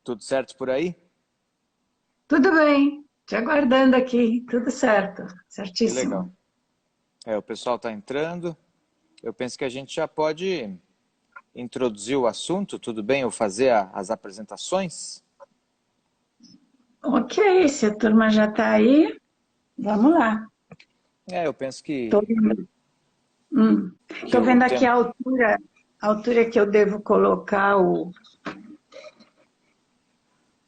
Tudo certo por aí? Tudo bem, te aguardando aqui, tudo certo, Que legal. certíssimo. O pessoal está entrando. Eu penso que a gente já pode introduzir o assunto, tudo bem? Eu fazer as apresentações? Ok, se a turma já está aí, vamos lá. Eu penso Estou que, vendo, que tô o vendo aqui tempo. a altura que eu devo colocar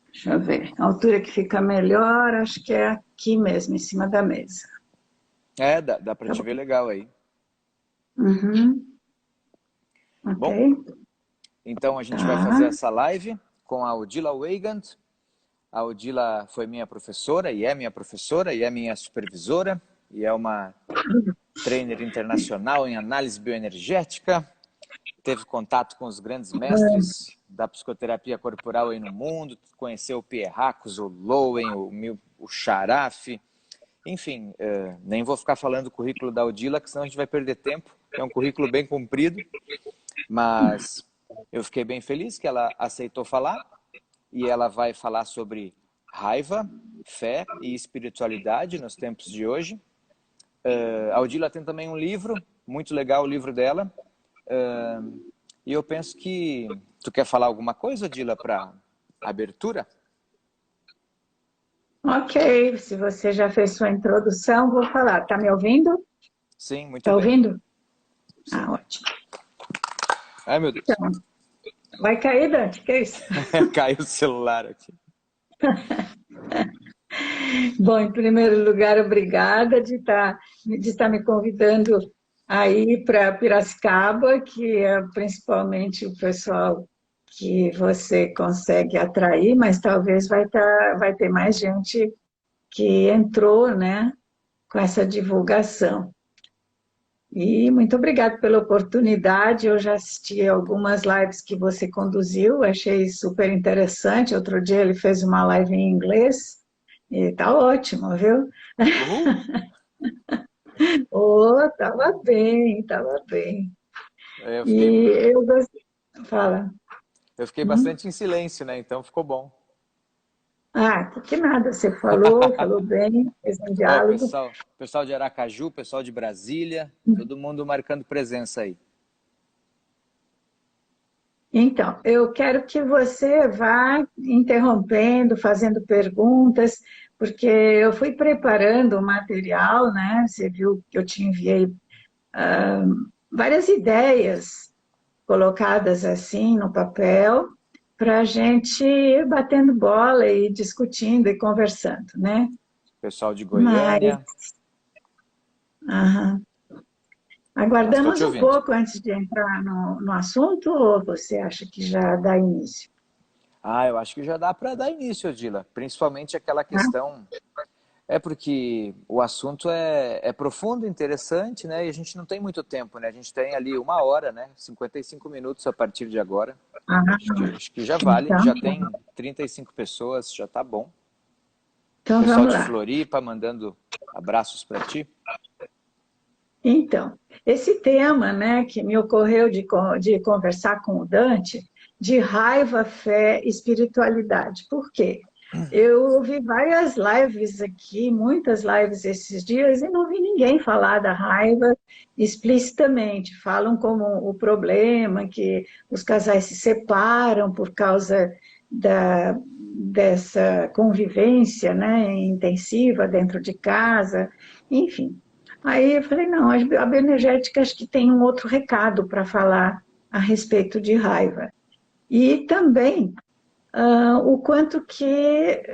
deixa eu ver, a altura que fica melhor, acho que é aqui mesmo, em cima da mesa. Dá para Tá te bom. ver legal aí. Uhum, ok, Bom, então a gente vai fazer tá. essa live com a Odila Weigand. A Odila foi minha professora e é minha professora e é minha supervisora e é uma trainer internacional em análise bioenergética. Teve contato com os grandes mestres da psicoterapia corporal aí no mundo, conheceu o Pierre Hackus, o Lowen, o Charaf, enfim, nem vou ficar falando do currículo da Odila, que senão a gente vai perder tempo, é um currículo bem comprido, mas eu fiquei bem feliz que ela aceitou falar, e ela vai falar sobre raiva, fé e espiritualidade nos tempos de hoje. A Odila tem também um livro, muito legal o livro dela, e eu penso que tu quer falar alguma coisa, Odila, para abertura? Ok, se você já fez sua introdução, vou falar. Tá me ouvindo? Sim, muito Tá bem. ouvindo? Sim. Ah, ótimo. Ai, meu Deus. Então, vai cair, Dante, que é isso? Caiu o celular aqui. Bom, em primeiro lugar, obrigada de estar me convidando aí para Piracicaba, que é principalmente o pessoal que você consegue atrair, mas talvez vai ter mais gente que entrou, né, com essa divulgação. E muito obrigada pela oportunidade. Eu já assisti algumas lives que você conduziu, achei super interessante. Outro dia ele fez uma live em inglês e tá ótimo, viu? Uhul! Oh, tava bem, tava bem. Eu E fiquei, eu gostei. Fala. eu fiquei Hum? bastante em silêncio, né? Então ficou bom. Ah, que nada, você falou bem, fez um Ó, diálogo. pessoal de Aracaju, pessoal de Brasília, todo mundo marcando presença aí. Então, eu quero que você vá interrompendo, fazendo perguntas, porque eu fui preparando o material, né? Você viu que eu te enviei várias ideias colocadas assim no papel, para a gente ir batendo bola e discutindo e conversando, né? Pessoal de Mas, Goiânia, aham. mas estou te Aguardamos um ouvindo. pouco antes de entrar no assunto, ou você acha que já dá início? Eu acho que já dá para dar início, Odila. Principalmente aquela Tá? questão. É porque o assunto é profundo, interessante, né? E a gente não tem muito tempo, né? A gente tem ali 1 hora, né? 55 minutos a partir de agora. Ah, Acho que já vale. então, Já tem 35 pessoas, já tá bom. então Pessoal vamos de lá. Floripa mandando abraços para ti. Então, esse tema, né, que me ocorreu de conversar com o Dante, de raiva, fé, espiritualidade. Por quê? Eu ouvi várias lives aqui, muitas lives esses dias, e não vi ninguém falar da raiva explicitamente. Falam como o problema, que os casais se separam por causa dessa convivência, né, intensiva dentro de casa, enfim. Aí eu falei, não, a bioenergética acho que tem um outro recado para falar a respeito de raiva. E também o quanto que,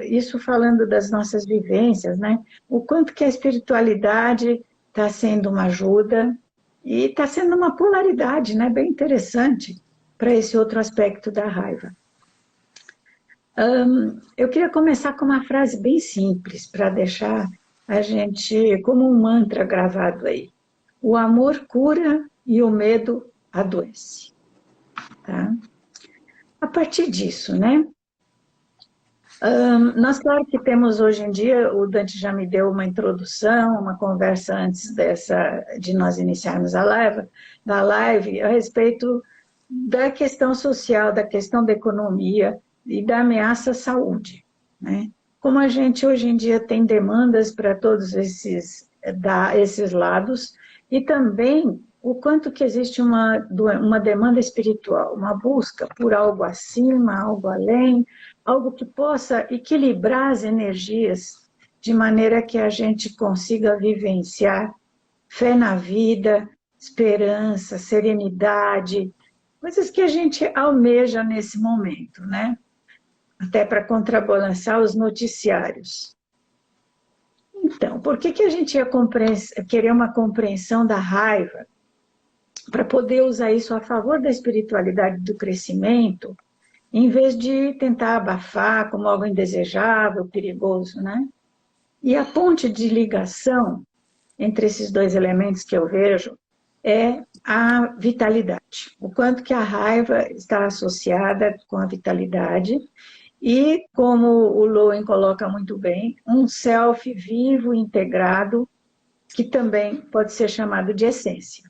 isso falando das nossas vivências, né? O quanto que a espiritualidade está sendo uma ajuda e está sendo uma polaridade, né? Bem interessante para esse outro aspecto da raiva. Eu queria começar com uma frase bem simples para deixar a gente como um mantra gravado aí. O amor cura e o medo adoece. Tá? A partir disso, né? Nós, claro que temos hoje em dia, o Dante já me deu uma introdução, uma conversa antes de nós iniciarmos da live, a respeito da questão social, da questão da economia, e da ameaça à saúde, né? Como a gente hoje em dia tem demandas para todos esses lados, e também o quanto que existe uma demanda espiritual, uma busca por algo acima, algo além, algo que possa equilibrar as energias, de maneira que a gente consiga vivenciar fé na vida, esperança, serenidade, coisas que a gente almeja nesse momento, né? Até para contrabalançar os noticiários. Então, por que a gente ia querer uma compreensão da raiva para poder usar isso a favor da espiritualidade do crescimento, em vez de tentar abafar como algo indesejável, perigoso, né? E a ponte de ligação entre esses dois elementos que eu vejo é a vitalidade. O quanto que a raiva está associada com a vitalidade e, como o Lowen coloca muito bem, um self vivo, integrado, que também pode ser chamado de essência.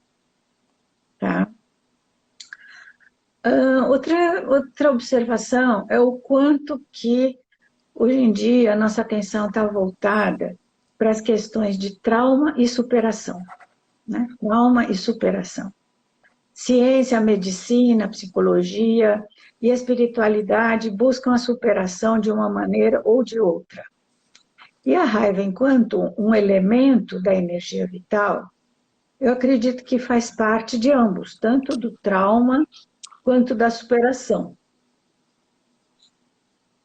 Tá? Outra observação é o quanto que, hoje em dia, a nossa atenção está voltada para as questões de trauma e superação. Né? Trauma e superação. Ciência, medicina, psicologia e a espiritualidade buscam a superação de uma maneira ou de outra. E a raiva, enquanto um elemento da energia vital, eu acredito que faz parte de ambos, tanto do trauma quanto da superação.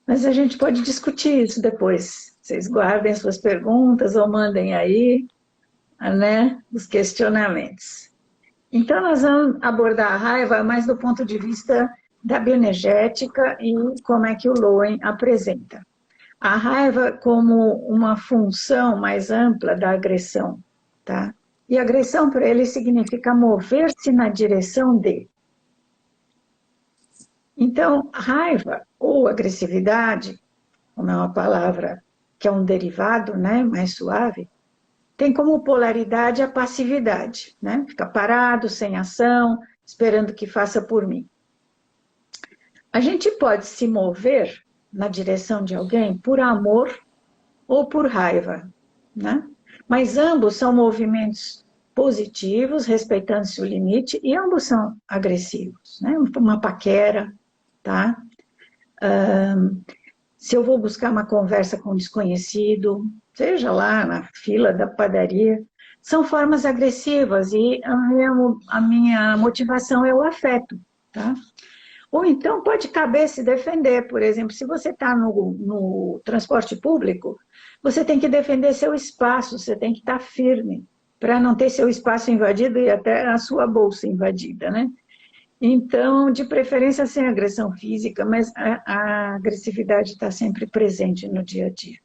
Mas a gente pode discutir isso depois. Vocês guardem suas perguntas ou mandem aí, né, os questionamentos. Então, nós vamos abordar a raiva mais do ponto de vista da bioenergética e como é que o Lowen apresenta. A raiva como uma função mais ampla da agressão, tá? E agressão para ele significa mover-se na direção de. Então, raiva ou agressividade, como é uma palavra que é um derivado, né, mais suave, tem como polaridade a passividade, né? Fica parado, sem ação, esperando que faça por mim. A gente pode se mover na direção de alguém por amor ou por raiva, né? Mas ambos são movimentos positivos, respeitando-se o limite, e ambos são agressivos, né? Uma paquera, tá? Se eu vou buscar uma conversa com um desconhecido, seja lá na fila da padaria, são formas agressivas e a minha motivação é o afeto, tá? Ou então pode caber se defender, por exemplo, se você está no transporte público, você tem que defender seu espaço, você tem que estar firme, para não ter seu espaço invadido e até a sua bolsa invadida, né? Então, de preferência sem agressão física, mas a agressividade está sempre presente no dia a dia.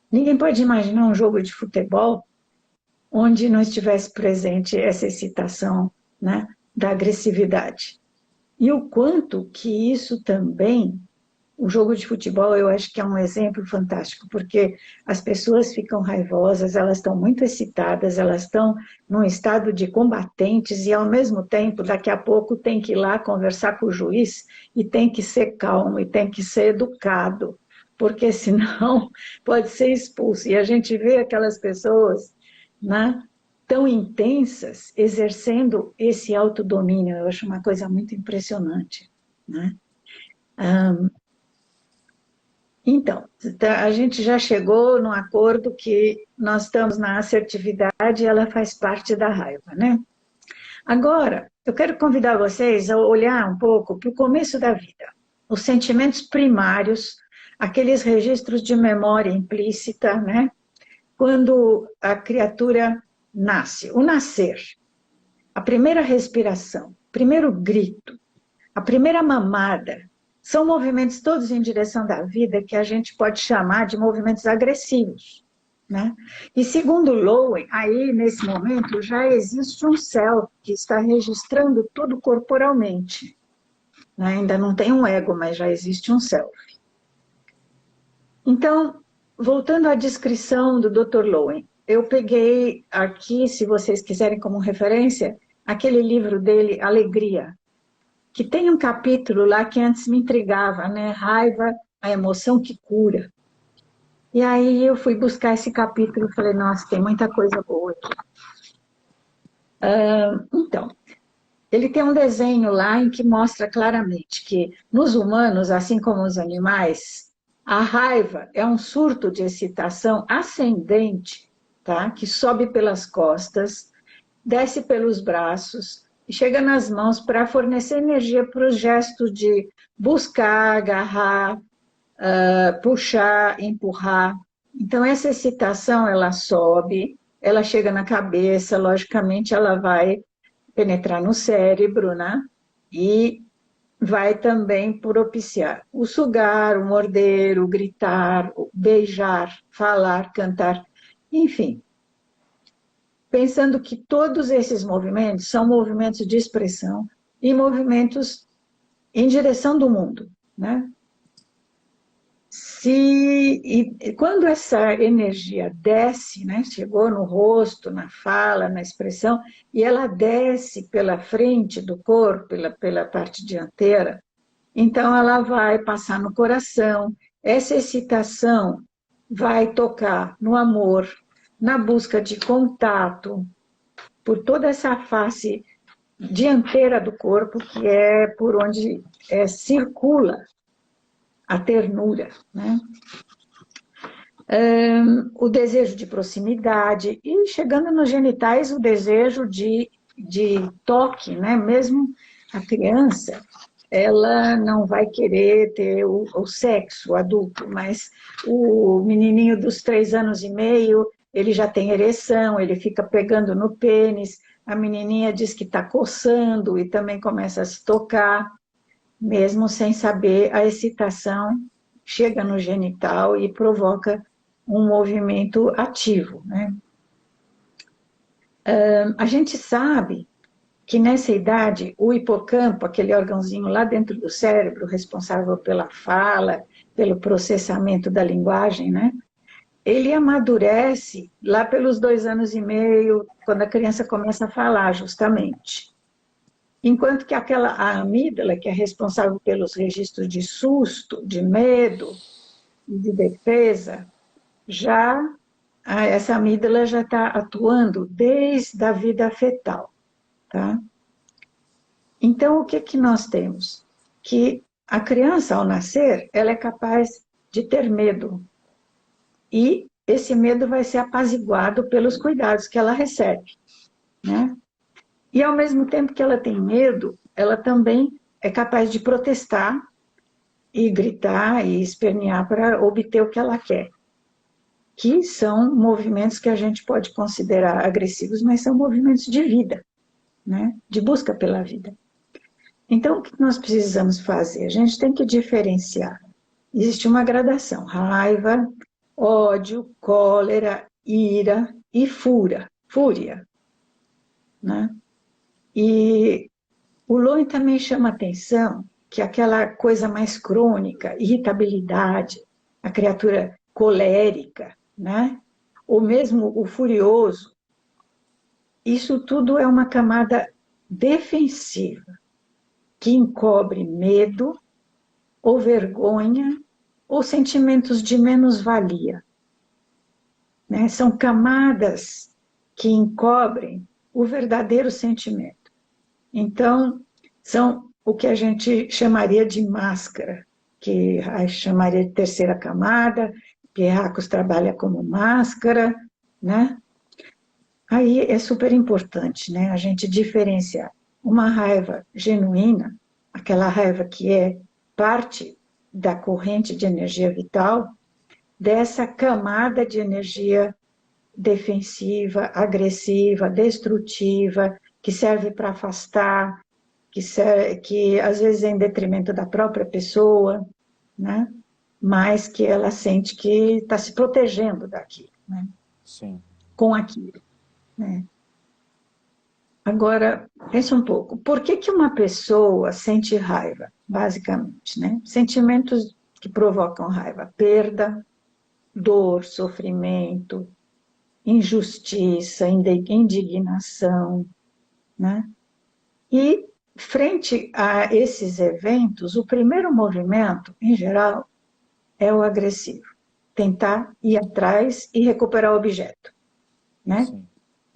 Ninguém pode imaginar um jogo de futebol onde não estivesse presente essa excitação, né, da agressividade. E o quanto que isso também, o jogo de futebol eu acho que é um exemplo fantástico, porque as pessoas ficam raivosas, elas estão muito excitadas, elas estão num estado de combatentes e ao mesmo tempo, daqui a pouco tem que ir lá conversar com o juiz e tem que ser calmo e tem que ser educado, porque senão pode ser expulso. E a gente vê aquelas pessoas, né, tão intensas, exercendo esse autodomínio. Eu acho uma coisa muito impressionante, né? Então, a gente já chegou num acordo que nós estamos na assertividade e ela faz parte da raiva, né? Agora, eu quero convidar vocês a olhar um pouco para o começo da vida. Os sentimentos primários, aqueles registros de memória implícita, né? Quando a criatura nasce, o nascer, a primeira respiração, o primeiro grito, a primeira mamada, são movimentos todos em direção da vida que a gente pode chamar de movimentos agressivos, né? E segundo Lowen, aí nesse momento já existe um self que está registrando tudo corporalmente, né? Ainda não tem um ego, mas já existe um self. Então, voltando à descrição do Dr. Lowen, eu peguei aqui, se vocês quiserem como referência, aquele livro dele, Alegria, que tem um capítulo lá que antes me intrigava, né? Raiva, a emoção que cura. E aí eu fui buscar esse capítulo e falei, nossa, tem muita coisa boa aqui. Então, ele tem um desenho lá em que mostra claramente que nos humanos, assim como os animais, a raiva é um surto de excitação ascendente, tá? Que sobe pelas costas, desce pelos braços e chega nas mãos para fornecer energia para os gestos de buscar, agarrar, puxar, empurrar. Então, essa excitação, ela sobe, ela chega na cabeça, logicamente, ela vai penetrar no cérebro, né? E vai também propiciar o sugar, o morder, o gritar, o beijar, falar, cantar, enfim. Pensando que todos esses movimentos são movimentos de expressão e movimentos em direção do mundo, né? Quando essa energia desce, né, chegou no rosto, na fala, na expressão, e ela desce pela frente do corpo, pela parte dianteira, então ela vai passar no coração, essa excitação vai tocar no amor, na busca de contato, por toda essa face dianteira do corpo, que é por onde circula a ternura, né? O desejo de proximidade e chegando nos genitais o desejo de toque, né? Mesmo a criança, ela não vai querer ter o sexo adulto, mas o menininho dos 3 anos e meio, ele já tem ereção, ele fica pegando no pênis, a menininha diz que está coçando e também começa a se tocar, mesmo sem saber, a excitação chega no genital e provoca um movimento ativo, né? A gente sabe que nessa idade o hipocampo, aquele órgãozinho lá dentro do cérebro, responsável pela fala, pelo processamento da linguagem, né? Ele amadurece lá pelos 2 anos e meio, quando a criança começa a falar, justamente. Enquanto que a amígdala, que é responsável pelos registros de susto, de medo e de defesa, essa amígdala já está atuando desde a vida fetal, tá? Então, o que nós temos? Que a criança, ao nascer, ela é capaz de ter medo. E esse medo vai ser apaziguado pelos cuidados que ela recebe, né? E, ao mesmo tempo que ela tem medo, ela também é capaz de protestar e gritar e espernear para obter o que ela quer. Que são movimentos que a gente pode considerar agressivos, mas são movimentos de vida, né? De busca pela vida. Então, o que nós precisamos fazer? A gente tem que diferenciar. Existe uma gradação: raiva, ódio, cólera, ira e fúria, né? E o Lowen também chama atenção que aquela coisa mais crônica, irritabilidade, a criatura colérica, né? Ou mesmo o furioso, isso tudo é uma camada defensiva, que encobre medo, ou vergonha, ou sentimentos de menos-valia, né? São camadas que encobrem o verdadeiro sentimento. Então, são o que a gente chamaria de máscara, que a chamaria de terceira camada, Pierracos trabalha como máscara, né? Aí é super importante, né, a gente diferenciar uma raiva genuína, aquela raiva que é parte da corrente de energia vital, dessa camada de energia defensiva, agressiva, destrutiva, que serve para afastar, que às vezes é em detrimento da própria pessoa, né? Mas que ela sente que está se protegendo daquilo, né? Sim. Com aquilo, né? Agora, pensa um pouco, por que uma pessoa sente raiva, basicamente, né? Sentimentos que provocam raiva: perda, dor, sofrimento, injustiça, indignação, né? E frente a esses eventos, o primeiro movimento, em geral, é o agressivo. Tentar ir atrás e recuperar o objeto, né? Sim.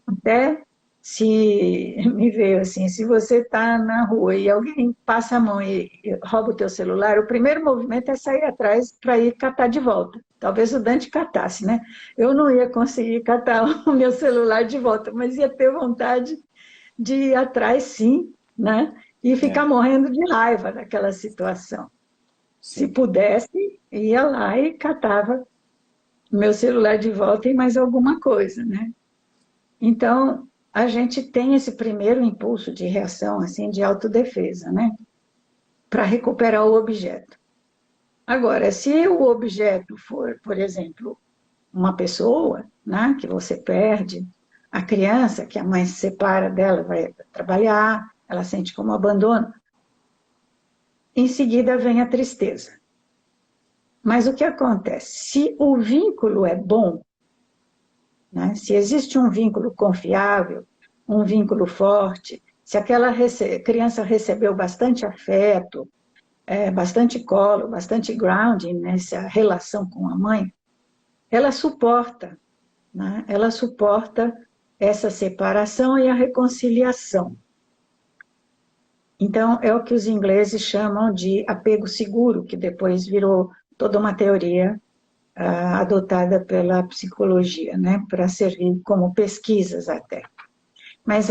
Até se me veio assim, se você está na rua e alguém passa a mão e rouba o teu celular, o primeiro movimento é sair atrás para ir catar de volta. Talvez o Dante catasse, né? Eu não ia conseguir catar o meu celular de volta, mas ia ter vontade de ir atrás, sim, né? E É, ficar morrendo de raiva daquela situação. Se sim. pudesse, ia lá e catava meu celular de volta e mais alguma coisa, né? Então, a gente tem esse primeiro impulso de reação, assim, de autodefesa, né? Para recuperar o objeto. Agora, se o objeto for, por exemplo, uma pessoa, né, que você perde, a criança, que a mãe se separa dela, vai trabalhar, ela sente como abandono, em seguida vem a tristeza. Mas o que acontece? Se o vínculo é bom, né, se existe um vínculo confiável, um vínculo forte, se aquela criança recebeu bastante afeto, bastante colo, bastante grounding nessa relação com a mãe, ela suporta, né? Ela suporta essa separação e a reconciliação. Então, é o que os ingleses chamam de apego seguro, que depois virou toda uma teoria adotada pela psicologia, né, para servir como pesquisas até. Mas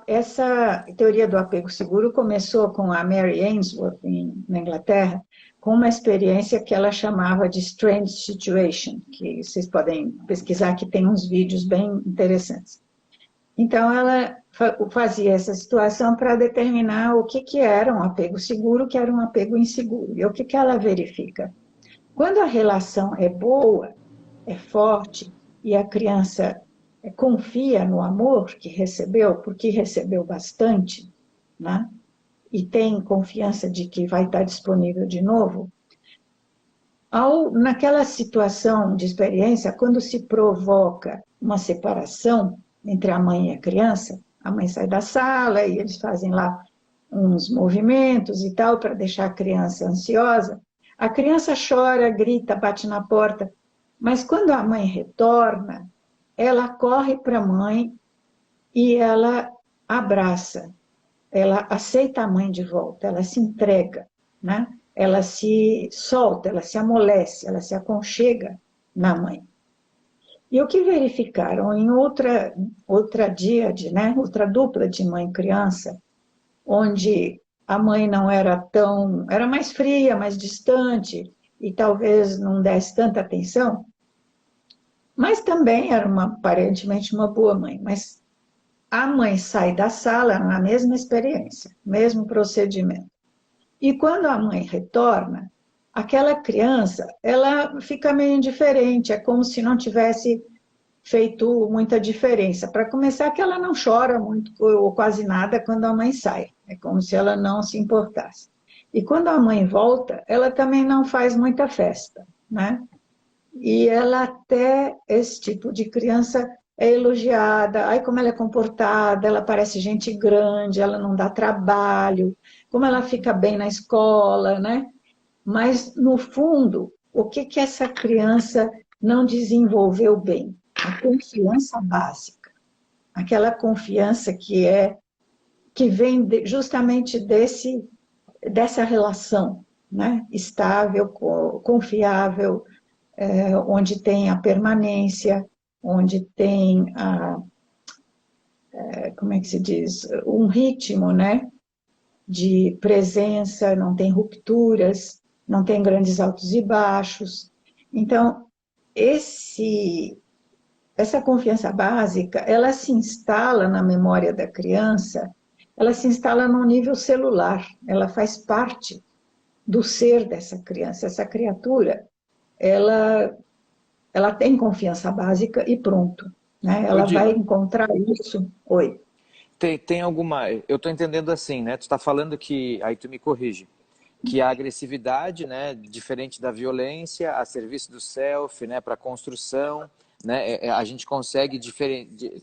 essa teoria do apego seguro começou com a Mary Ainsworth, na Inglaterra, com uma experiência que ela chamava de Strange Situation, que vocês podem pesquisar, que tem uns vídeos bem interessantes. Então, ela fazia essa situação para determinar o que era um apego seguro, o que era um apego inseguro. E o que ela verifica? Quando a relação é boa, é forte, e a criança confia no amor que recebeu, porque recebeu bastante, né? E tem confiança de que vai estar disponível de novo, naquela situação de experiência, quando se provoca uma separação entre a mãe e a criança, a mãe sai da sala e eles fazem lá uns movimentos e tal para deixar a criança ansiosa. A criança chora, grita, bate na porta, mas quando a mãe retorna, ela corre para a mãe e ela abraça, ela aceita a mãe de volta, ela se entrega, né? Ela se solta, ela se amolece, ela se aconchega na mãe. E o que verificaram em outra díade, né? Outra dupla de mãe-criança, onde a mãe não era era mais fria, mais distante, e talvez não desse tanta atenção, mas também era aparentemente uma boa mãe. Mas a mãe sai da sala na mesma experiência, mesmo procedimento. E quando a mãe retorna, aquela criança, ela fica meio indiferente, é como se não tivesse feito muita diferença. Para começar, que ela não chora muito ou quase nada quando a mãe sai, é como se ela não se importasse. E quando a mãe volta, ela também não faz muita festa, né? E ela até, esse tipo de criança, é elogiada. Ai, como ela é comportada, ela parece gente grande, ela não dá trabalho, como ela fica bem na escola, né? Mas, no fundo, o que essa criança não desenvolveu bem? A confiança básica. Aquela confiança que vem justamente dessa relação, né? Estável, confiável, onde tem a permanência, onde tem como é que se diz, um ritmo, né, de presença, não tem rupturas, não tem grandes altos e baixos. Então, essa confiança básica, ela se instala na memória da criança, ela se instala no nível celular, ela faz parte do ser dessa criança. Essa criatura, ela ela tem confiança básica e pronto. Né? Ela vai Odila, encontrar isso. Oi. tem alguma. Eu estou entendendo assim, né? Tu está falando que. Aí tu me corrige. Que a agressividade, né, diferente da violência, a serviço do self, né, para construção, né, a gente consegue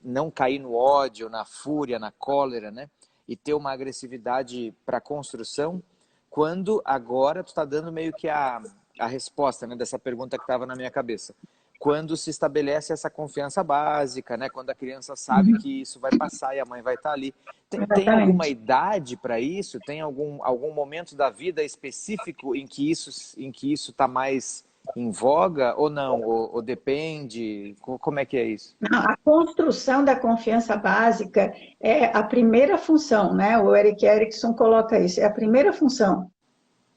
não cair no ódio, na fúria, na cólera, né? e ter uma agressividade para construção, quando agora tu está dando meio que a resposta, né, dessa pergunta que estava na minha cabeça. Quando se estabelece essa confiança básica, né, quando a criança sabe que isso vai passar e a mãe vai estar ali. Tem alguma Exatamente. idade para isso? Tem algum momento da vida específico em que isso está mais em voga ou não? Ou depende? Como é que é isso? Não, a construção da confiança básica é a primeira função, né? O Erik Erikson coloca isso, é a primeira função,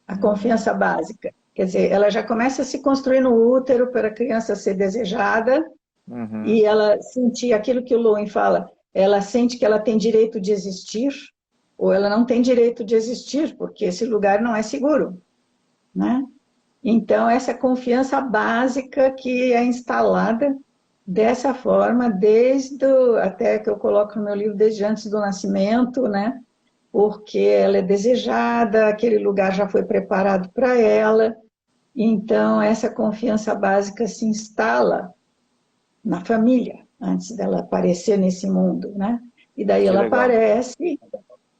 a confiança básica. Quer dizer, ela já começa a se construir no útero para a criança ser desejada Uhum. e ela sentir aquilo que o Lowen fala, ela sente que ela tem direito de existir ou ela não tem direito de existir, porque esse lugar não é seguro, né? Então, essa confiança básica que é instalada dessa forma, até que eu coloco no meu livro, desde antes do nascimento, né? Porque ela é desejada, aquele lugar já foi preparado para ela, então essa confiança básica se instala na família, antes dela aparecer nesse mundo, né? E daí Que legal.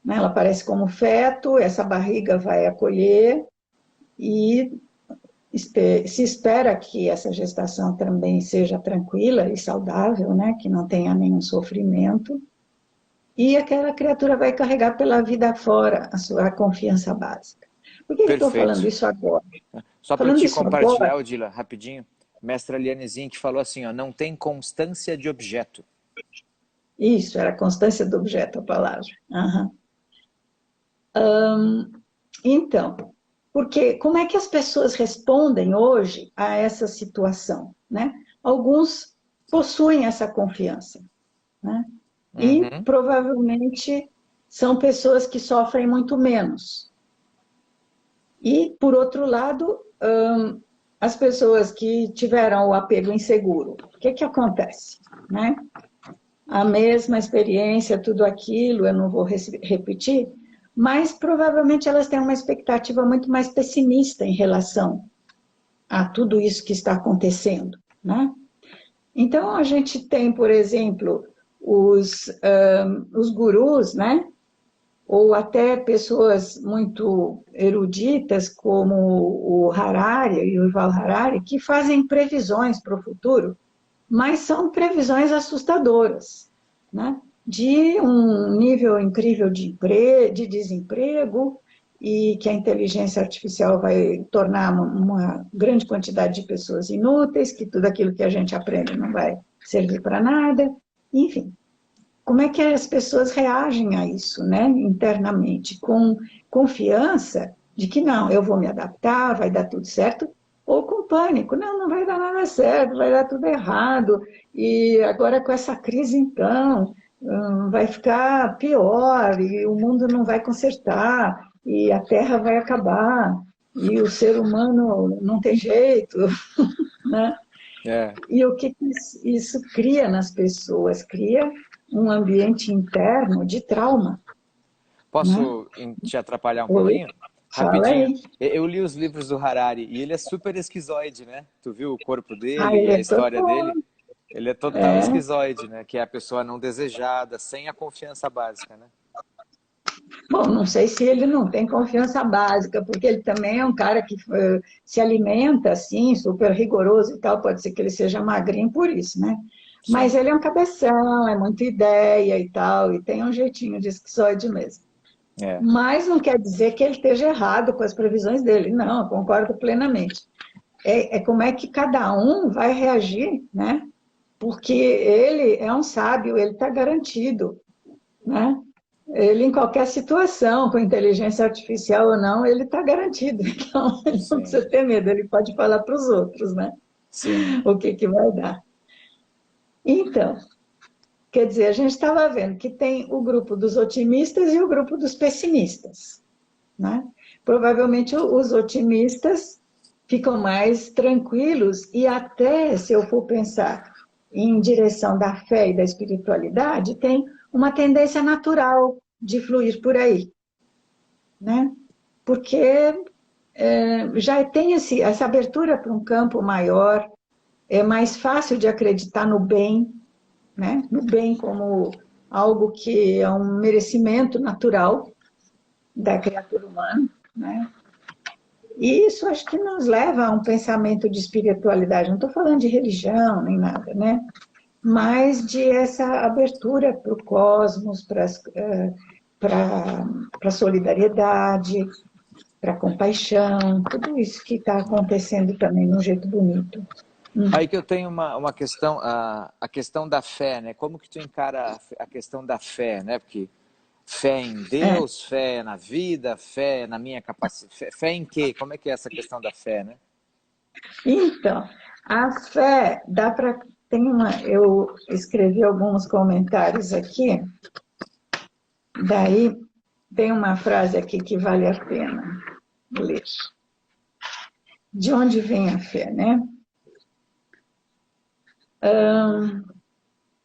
né? Ela aparece como feto, essa barriga vai acolher, e se espera que essa gestação também seja tranquila e saudável, né? Que não tenha nenhum sofrimento. E aquela criatura vai carregar pela vida fora a sua confiança básica. Por que eu estou falando Perfeito. isso agora? Só para Falando te isso agora, compartilhar, Odila, rapidinho, mestra Liane Zink falou assim, ó, não tem constância de objeto. isso, era a constância do objeto, a palavra. Uhum. Então, porque como é que as pessoas respondem hoje a essa situação, né? Alguns possuem essa confiança, né? E Uhum. provavelmente são pessoas que sofrem muito menos. E, por outro lado, as pessoas que tiveram o apego inseguro, o que acontece, né? A mesma experiência, tudo aquilo, eu não vou repetir, mas provavelmente elas têm uma expectativa muito mais pessimista em relação a tudo isso que está acontecendo, né? Então, a gente tem, por exemplo, os gurus, né? Ou até pessoas muito eruditas, como o Harari, o Yuval Harari, que fazem previsões para o futuro, mas são previsões assustadoras, né? De um nível incrível de desemprego e que a inteligência artificial vai tornar uma grande quantidade de pessoas inúteis, que tudo aquilo que a gente aprende não vai servir para nada, enfim. Como é que as pessoas reagem a isso, né, internamente? Com confiança de que não, eu vou me adaptar, vai dar tudo certo, ou com pânico, não, não vai dar nada certo, vai dar tudo errado, e agora com essa crise, então, vai ficar pior, e o mundo não vai consertar, e a Terra vai acabar, e o ser humano não tem jeito, né? É. E o que isso cria nas pessoas? Cria um ambiente interno de trauma, né? Posso te atrapalhar um Oi, pouquinho? fala Rapidinho. aí. Eu li os livros do Harari e ele é super esquizoide, né? Tu viu o corpo Ah, dele e ele a é história total. dele? Ele é total É. esquizoide, né? Que é a pessoa não desejada, sem a confiança básica, né? Bom, não sei se ele não tem confiança básica, porque ele também é um cara que se alimenta assim, super rigoroso e tal, pode ser que ele seja magrinho por isso, né? Mas Sim. ele é um cabeção, é muita ideia e tal, e tem um jeitinho de esquizoide mesmo. É. Mas não quer dizer que ele esteja errado com as previsões dele. Não, eu concordo plenamente. É como é que cada um vai reagir, né? Porque ele é um sábio, ele está garantido, né? Ele, em qualquer situação, com inteligência artificial ou não, ele está garantido. Então, ele não Sim. precisa ter medo, ele pode falar para os outros, né? Sim. O que vai dar. Então, quer dizer, a gente estava vendo que tem o grupo dos otimistas e o grupo dos pessimistas, né? Provavelmente os otimistas ficam mais tranquilos e até, se eu for pensar em direção da fé e da espiritualidade, tem uma tendência natural de fluir por aí, né? Porque já tem essa abertura para um campo maior, é mais fácil de acreditar no bem, né? No bem como algo que é um merecimento natural da criatura humana, né? E isso acho que nos leva a um pensamento de espiritualidade. Não estou falando de religião nem nada, né? Mas de essa abertura para o cosmos, para a solidariedade, para a compaixão, tudo isso que está acontecendo também de um jeito bonito. Aí que eu tenho uma questão, a questão da fé, né? Como que tu encara a questão da fé, né? Porque fé em Deus, fé na vida, fé na minha capacidade, fé em quê? Como é que é essa questão da fé, né? Então, a fé dá para... Eu escrevi alguns comentários aqui, daí tem uma frase aqui que vale a pena ler. De onde vem a fé, né?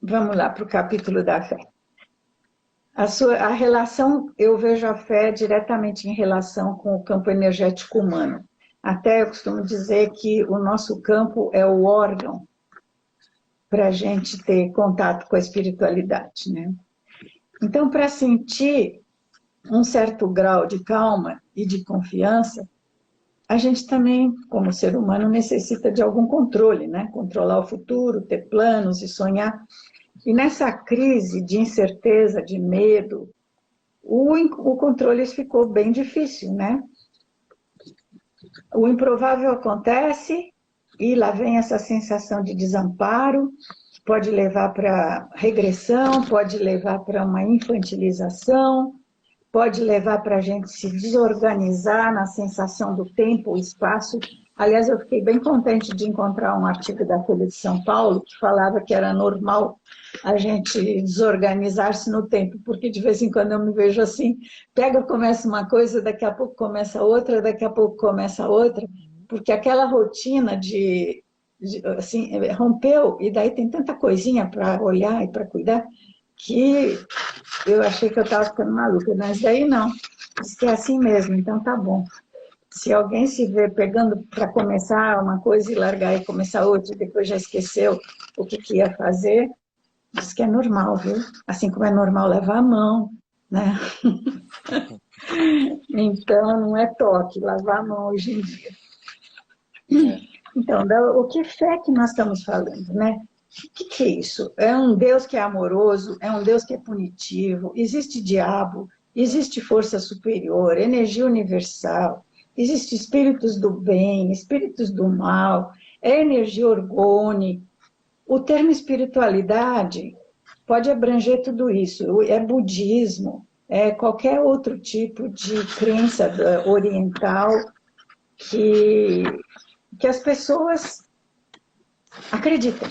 Vamos lá para o capítulo da fé. A relação, eu vejo a fé diretamente em relação com o campo energético humano. Até eu costumo dizer que o nosso campo é o órgão para a gente ter contato com a espiritualidade, né? Então, para sentir um certo grau de calma e de confiança, a gente também, como ser humano, necessita de algum controle, né? Controlar o futuro, ter planos e sonhar. E nessa crise de incerteza, de medo, o controle ficou bem difícil, né? O improvável acontece e lá vem essa sensação de desamparo, que pode levar para regressão, pode levar para uma infantilização, pode levar para a gente se desorganizar na sensação do tempo, o espaço. Aliás, eu fiquei bem contente de encontrar um artigo da Folha de São Paulo que falava que era normal a gente desorganizar-se no tempo, porque de vez em quando eu me vejo assim, começa uma coisa, daqui a pouco começa outra, daqui a pouco começa outra, porque aquela rotina assim, rompeu, e daí tem tanta coisinha para olhar e para cuidar, que eu achei que eu estava ficando maluca, mas daí não, diz que é assim mesmo, então tá bom. Se alguém se vê pegando para começar uma coisa e largar e começar outra, e depois já esqueceu o que ia fazer, diz que é normal, viu? Assim como é normal lavar a mão, né? Então, não é toque, lavar a mão hoje em dia. Então, o que fé que nós estamos falando, né? O que é isso? É um Deus que é amoroso, é um Deus que é punitivo, existe diabo, existe força superior, energia universal, existe espíritos do bem, espíritos do mal, é energia orgônica. O termo espiritualidade pode abranger tudo isso, é budismo, é qualquer outro tipo de crença oriental que as pessoas acreditem,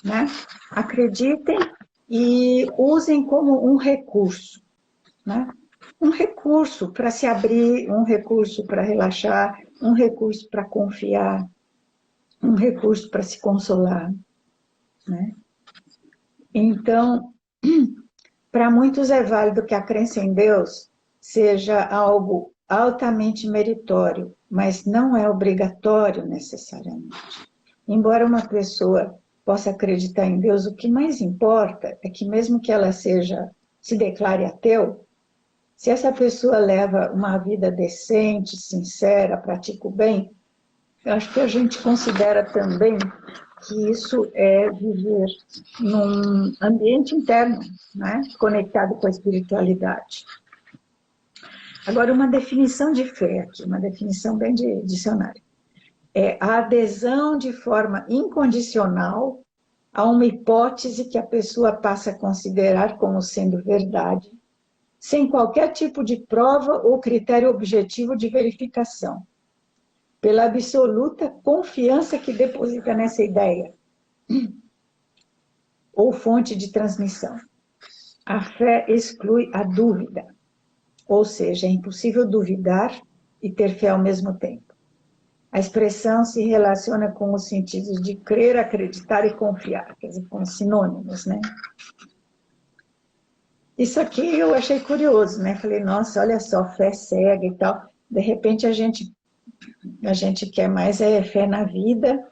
né? Acreditem e usem como um recurso, né? Um recurso para se abrir, um recurso para relaxar, um recurso para confiar, um recurso para se consolar, né? Então, para muitos é válido que a crença em Deus seja algo altamente meritório, mas não é obrigatório necessariamente. Embora uma pessoa possa acreditar em Deus, o que mais importa é que mesmo que ela se declare ateu, se essa pessoa leva uma vida decente, sincera, pratica o bem, eu acho que a gente considera também que isso é viver num ambiente interno, né? Conectado com a espiritualidade. Agora, uma definição de fé aqui, uma definição bem de dicionário. É a adesão de forma incondicional a uma hipótese que a pessoa passa a considerar como sendo verdade, sem qualquer tipo de prova ou critério objetivo de verificação, pela absoluta confiança que deposita nessa ideia, ou fonte de transmissão. A fé exclui a dúvida, ou seja, é impossível duvidar e ter fé ao mesmo tempo. A expressão se relaciona com os sentidos de crer, acreditar e confiar, quer dizer, com sinônimos, né? Isso aqui eu achei curioso, né? Falei, nossa, olha só, fé cega e tal. De repente a gente quer mais fé na vida,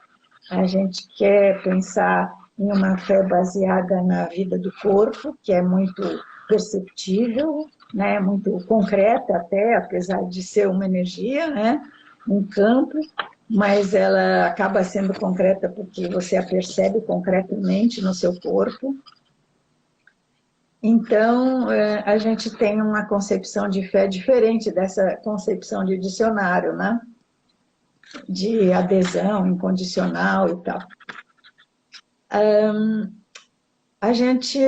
a gente quer pensar em uma fé baseada na vida do corpo, que é muito perceptível, né, muito concreta até, apesar de ser uma energia, né, um campo, mas ela acaba sendo concreta porque você a percebe concretamente no seu corpo. Então, a gente tem uma concepção de fé diferente dessa concepção de dicionário, né? De adesão incondicional e tal.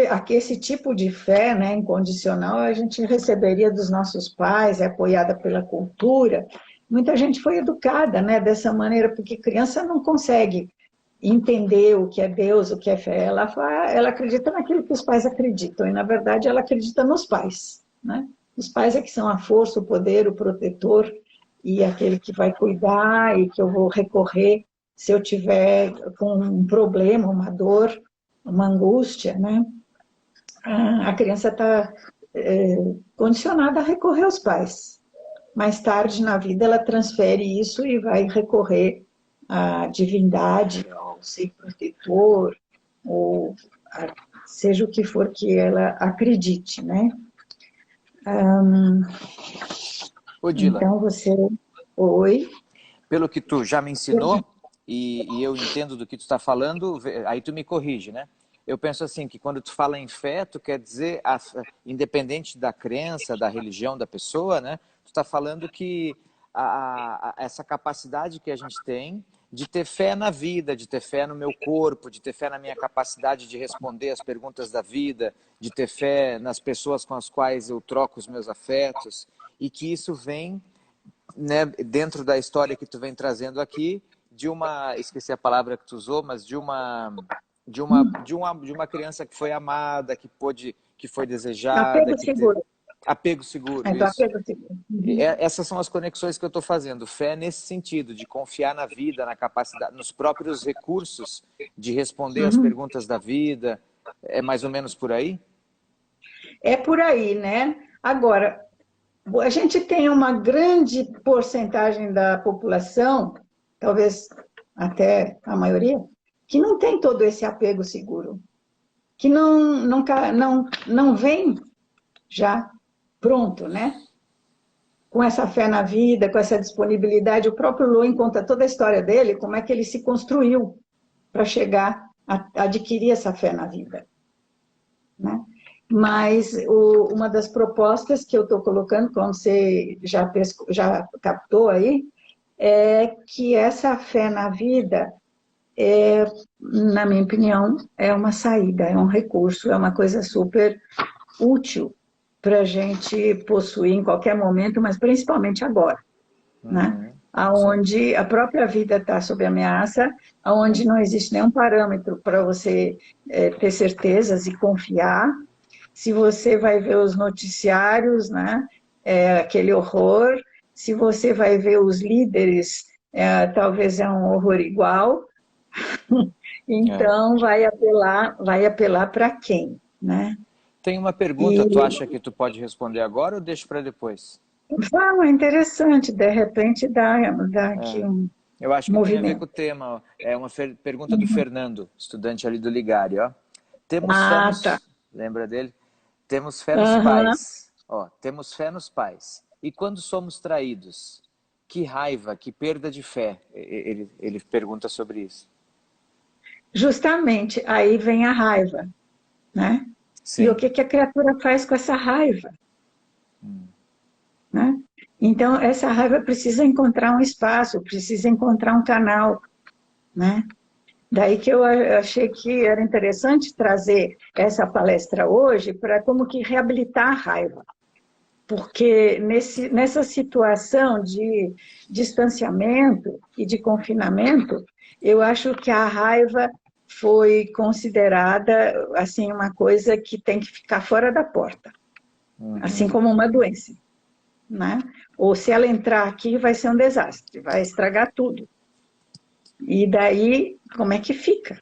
Aqui, esse tipo de fé, né, incondicional, a gente receberia dos nossos pais, é apoiada pela cultura. Muita gente foi educada, né, dessa maneira, porque criança não consegue entender o que é Deus, o que é fé. Ela acredita naquilo que os pais acreditam, e, na verdade, ela acredita nos pais, né? Os pais é que são a força, o poder, o protetor, e aquele que vai cuidar, e que eu vou recorrer se eu tiver com um problema, uma dor, uma angústia, né? A criança está condicionada a recorrer aos pais. Mais tarde na vida ela transfere isso e vai recorrer à divindade, ao ser protetor, ou seja o que for que ela acredite, né? Odila, Então você... Oi? pelo que tu já me ensinou, e eu entendo do que tu está falando, aí tu me corrige, né? Eu penso assim, que quando tu fala em fé, tu quer dizer, independente da crença, da religião da pessoa, né? Tu está falando que essa capacidade que a gente tem de ter fé na vida, de ter fé no meu corpo, de ter fé na minha capacidade de responder às perguntas da vida, de ter fé nas pessoas com as quais eu troco os meus afetos, e que isso vem, né, dentro da história que tu vem trazendo aqui, de uma, esqueci a palavra que tu usou, mas de uma criança que foi amada, que foi desejada, Apego seguro. apego seguro, Do isso. apego seguro. Essas são as conexões que eu estou fazendo. Fé nesse sentido, de confiar na vida, na capacidade, nos próprios recursos de responder às perguntas da vida. É mais ou menos por aí? É por aí, né? Agora, a gente tem uma grande porcentagem da população, talvez até a maioria, que não tem todo esse apego seguro, que não vem já pronto, né? Com essa fé na vida, com essa disponibilidade. O próprio Lowen conta toda a história dele, como é que ele se construiu para chegar a adquirir essa fé na vida, né? Mas uma das propostas que eu estou colocando, como você já captou aí, é que essa fé na vida, na minha opinião, é uma saída, é um recurso, é uma coisa super útil para a gente possuir em qualquer momento, mas principalmente agora, né? Aonde a própria vida está sob ameaça, aonde não existe nenhum parâmetro para você ter certezas e confiar. Se você vai ver os noticiários, né, aquele horror. Se você vai ver os líderes, talvez é um horror igual. Então, vai apelar para quem, né? Tem uma pergunta, tu acha que tu pode responder agora ou deixa para depois? É interessante, de repente dá aqui um Eu acho que movimento. tem a ver com o tema. É uma pergunta do Fernando, estudante ali do Ligari, ó. Temos fé nos... Tá. Lembra dele? Temos fé nos pais. Ó, temos fé nos pais. E quando somos traídos? Que raiva, que perda de fé. Ele pergunta sobre isso. Justamente, aí vem a raiva, né? Sim. E o que a criatura faz com essa raiva? Né? Então, essa raiva precisa encontrar um espaço, precisa encontrar um canal, né? Daí que eu achei que era interessante trazer essa palestra hoje para como que reabilitar a raiva. Porque nessa situação de distanciamento e de confinamento, eu acho que a raiva foi considerada assim uma coisa que tem que ficar fora da porta, assim como uma doença, né? Ou se ela entrar aqui vai ser um desastre, vai estragar tudo. E daí, como é que fica?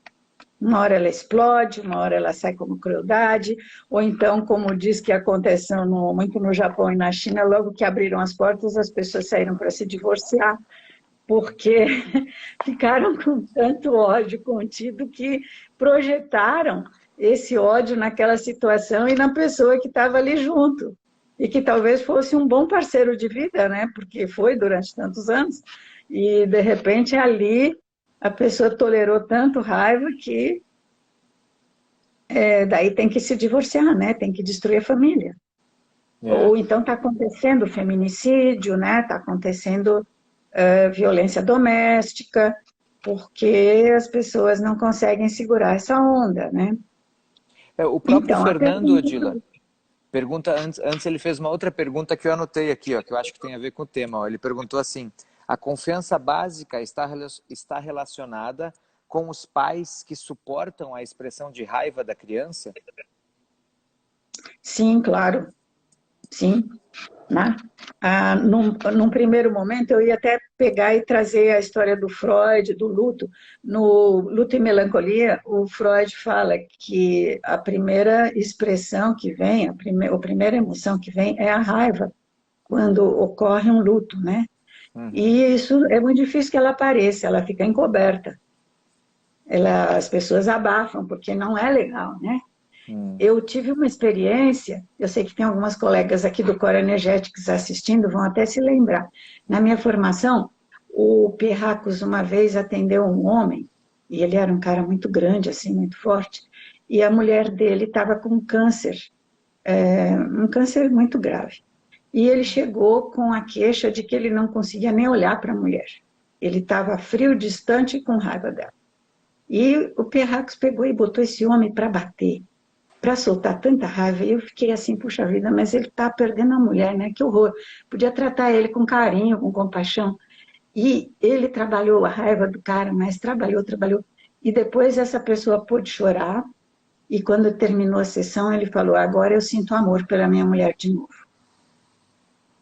Uma hora ela explode, uma hora ela sai como crueldade, ou então, como diz que aconteceu muito no Japão e na China, logo que abriram as portas, as pessoas saíram para se divorciar, porque ficaram com tanto ódio contido que projetaram esse ódio naquela situação e na pessoa que estava ali junto. E que talvez fosse um bom parceiro de vida, né? Porque foi durante tantos anos. E, de repente, ali a pessoa tolerou tanto raiva que daí tem que se divorciar, né? Tem que destruir a família. É. Ou então está acontecendo feminicídio, né? Está acontecendo violência doméstica, porque as pessoas não conseguem segurar essa onda, né? O próprio Então, a Fernando, pergunta... Odila, pergunta antes ele fez uma outra pergunta que eu anotei aqui, ó, que eu acho que tem a ver com o tema. Ó. Ele perguntou assim: a confiança básica está relacionada com os pais que suportam a expressão de raiva da criança? Sim, claro, sim. Né? Num primeiro momento, eu ia até pegar e trazer a história do Freud, do luto. No Luto e Melancolia, o Freud fala que a primeira expressão que vem, a primeira emoção que vem é a raiva, quando ocorre um luto, né? Uhum. E isso é muito difícil que ela apareça, ela fica encoberta. As pessoas abafam, porque não é legal, né? Hum. Eu tive uma experiência, eu sei que tem algumas colegas aqui do Core Energéticos assistindo, vão até se lembrar. Na minha formação, o Perracos uma vez atendeu um homem, e ele era um cara muito grande, assim, muito forte, e a mulher dele estava com câncer, um câncer muito grave. E ele chegou com a queixa de que ele não conseguia nem olhar para a mulher. Ele estava frio, distante e com raiva dela. E o Perracos pegou e botou esse homem para bater, para soltar tanta raiva. E eu fiquei assim, puxa vida, mas ele está perdendo a mulher, né? Que horror. Podia tratar ele com carinho, com compaixão. E ele trabalhou a raiva do cara, mas trabalhou, trabalhou. E depois essa pessoa pôde chorar. E quando terminou a sessão, ele falou: agora eu sinto amor pela minha mulher de novo.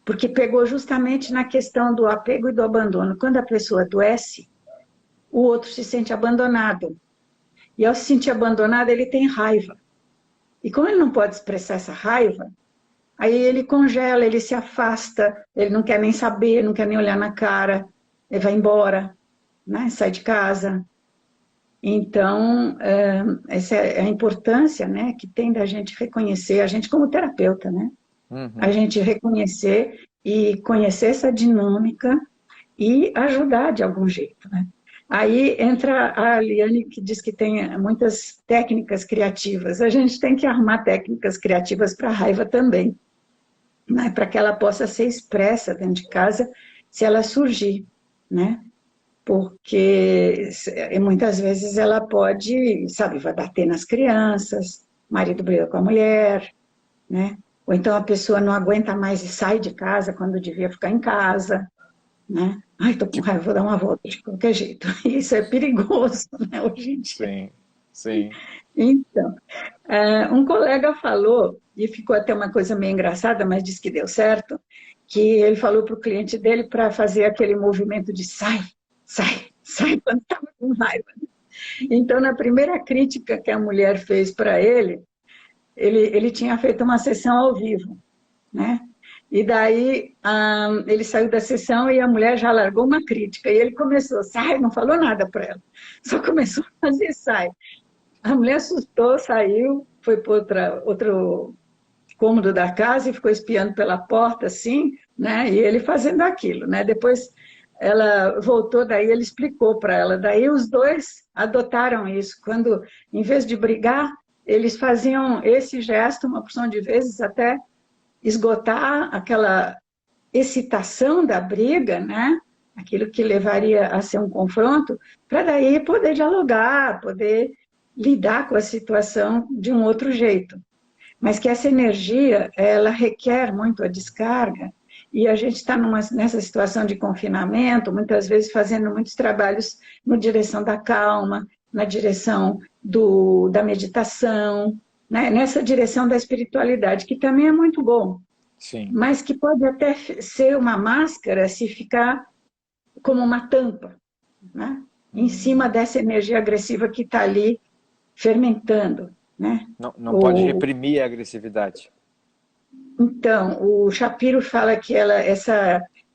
Porque pegou justamente na questão do apego e do abandono. Quando a pessoa adoece, o outro se sente abandonado. E ao se sentir abandonado, ele tem raiva. E como ele não pode expressar essa raiva, aí ele congela, ele se afasta, ele não quer nem saber, não quer nem olhar na cara, ele vai embora, né? Sai de casa. Então, essa é a importância, né, que tem da gente reconhecer, a gente como terapeuta, né? A Uhum. gente reconhecer e conhecer essa dinâmica e ajudar de algum jeito, né? Aí entra a Liane, que diz que tem muitas técnicas criativas. A gente tem que arrumar técnicas criativas para a raiva também, né? Para que ela possa ser expressa dentro de casa, se ela surgir, né? Porque muitas vezes ela pode, sabe, vai bater nas crianças, o marido briga com a mulher, né? Ou então a pessoa não aguenta mais e sai de casa quando devia ficar em casa, né? Ai, tô com Tipo, raiva, vou dar uma volta de qualquer jeito. Isso é perigoso, né, hoje em dia. sim, sim. Então, um colega falou, e ficou até uma coisa meio engraçada, mas disse que deu certo, que ele falou para o cliente dele para fazer aquele movimento de sai, sai, sai, quando estava com raiva. Então, na primeira crítica que a mulher fez para ele tinha feito uma sessão ao vivo, né? E daí ele saiu da sessão e a mulher já largou uma crítica. E ele começou, sai, não falou nada para ela. Só começou a fazer sai. A mulher assustou, saiu, foi para outro cômodo da casa e ficou espiando pela porta, assim, né? E ele fazendo aquilo, né? Depois ela voltou, daí ele explicou para ela. Daí os dois adotaram isso. Quando, em vez de brigar, eles faziam esse gesto uma porção de vezes até esgotar aquela excitação da briga, né? Aquilo que levaria a ser um confronto, para daí poder dialogar, poder lidar com a situação de um outro jeito. Mas que essa energia, ela requer muito a descarga, e a gente está nessa situação de confinamento, muitas vezes fazendo muitos trabalhos na direção da calma, na direção da meditação, né? Nessa direção da espiritualidade, que também é muito bom, Sim. mas que pode até ser uma máscara se ficar como uma tampa, né? Em cima dessa energia agressiva que está ali fermentando, né? Não, não pode reprimir a agressividade. Então, o Shapiro fala que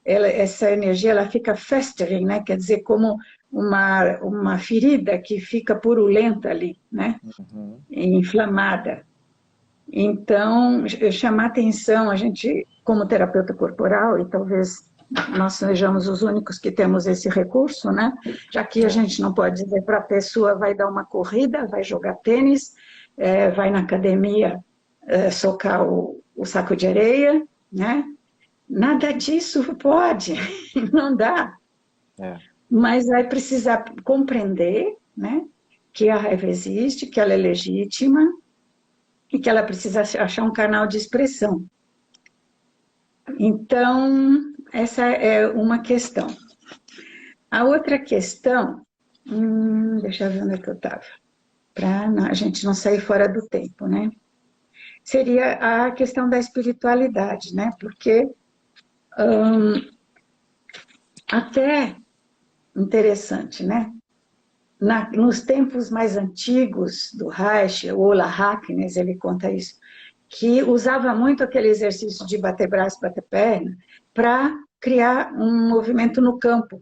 essa energia ela fica festering, né? Quer dizer, como uma ferida que fica purulenta ali, né? Uhum. Inflamada. Então, chamar atenção, a gente, como terapeuta corporal, e talvez nós sejamos os únicos que temos esse recurso, né? Já que a É. gente não pode dizer para a pessoa, vai dar uma corrida, vai jogar tênis, vai na academia socar o saco de areia, né? Nada disso pode, não dá. É. Mas vai precisar compreender, né? Que a raiva existe, que ela é legítima, e que ela precisa achar um canal de expressão. Então, essa é uma questão. A outra questão, deixa eu ver onde é que eu estava, para a gente não sair fora do tempo, né? Seria a questão da espiritualidade, né? Porque até interessante, né? Nos tempos mais antigos do Reich, o Ola Hacknes, ele conta isso, que usava muito aquele exercício de bater braço, bater perna, para criar um movimento no campo,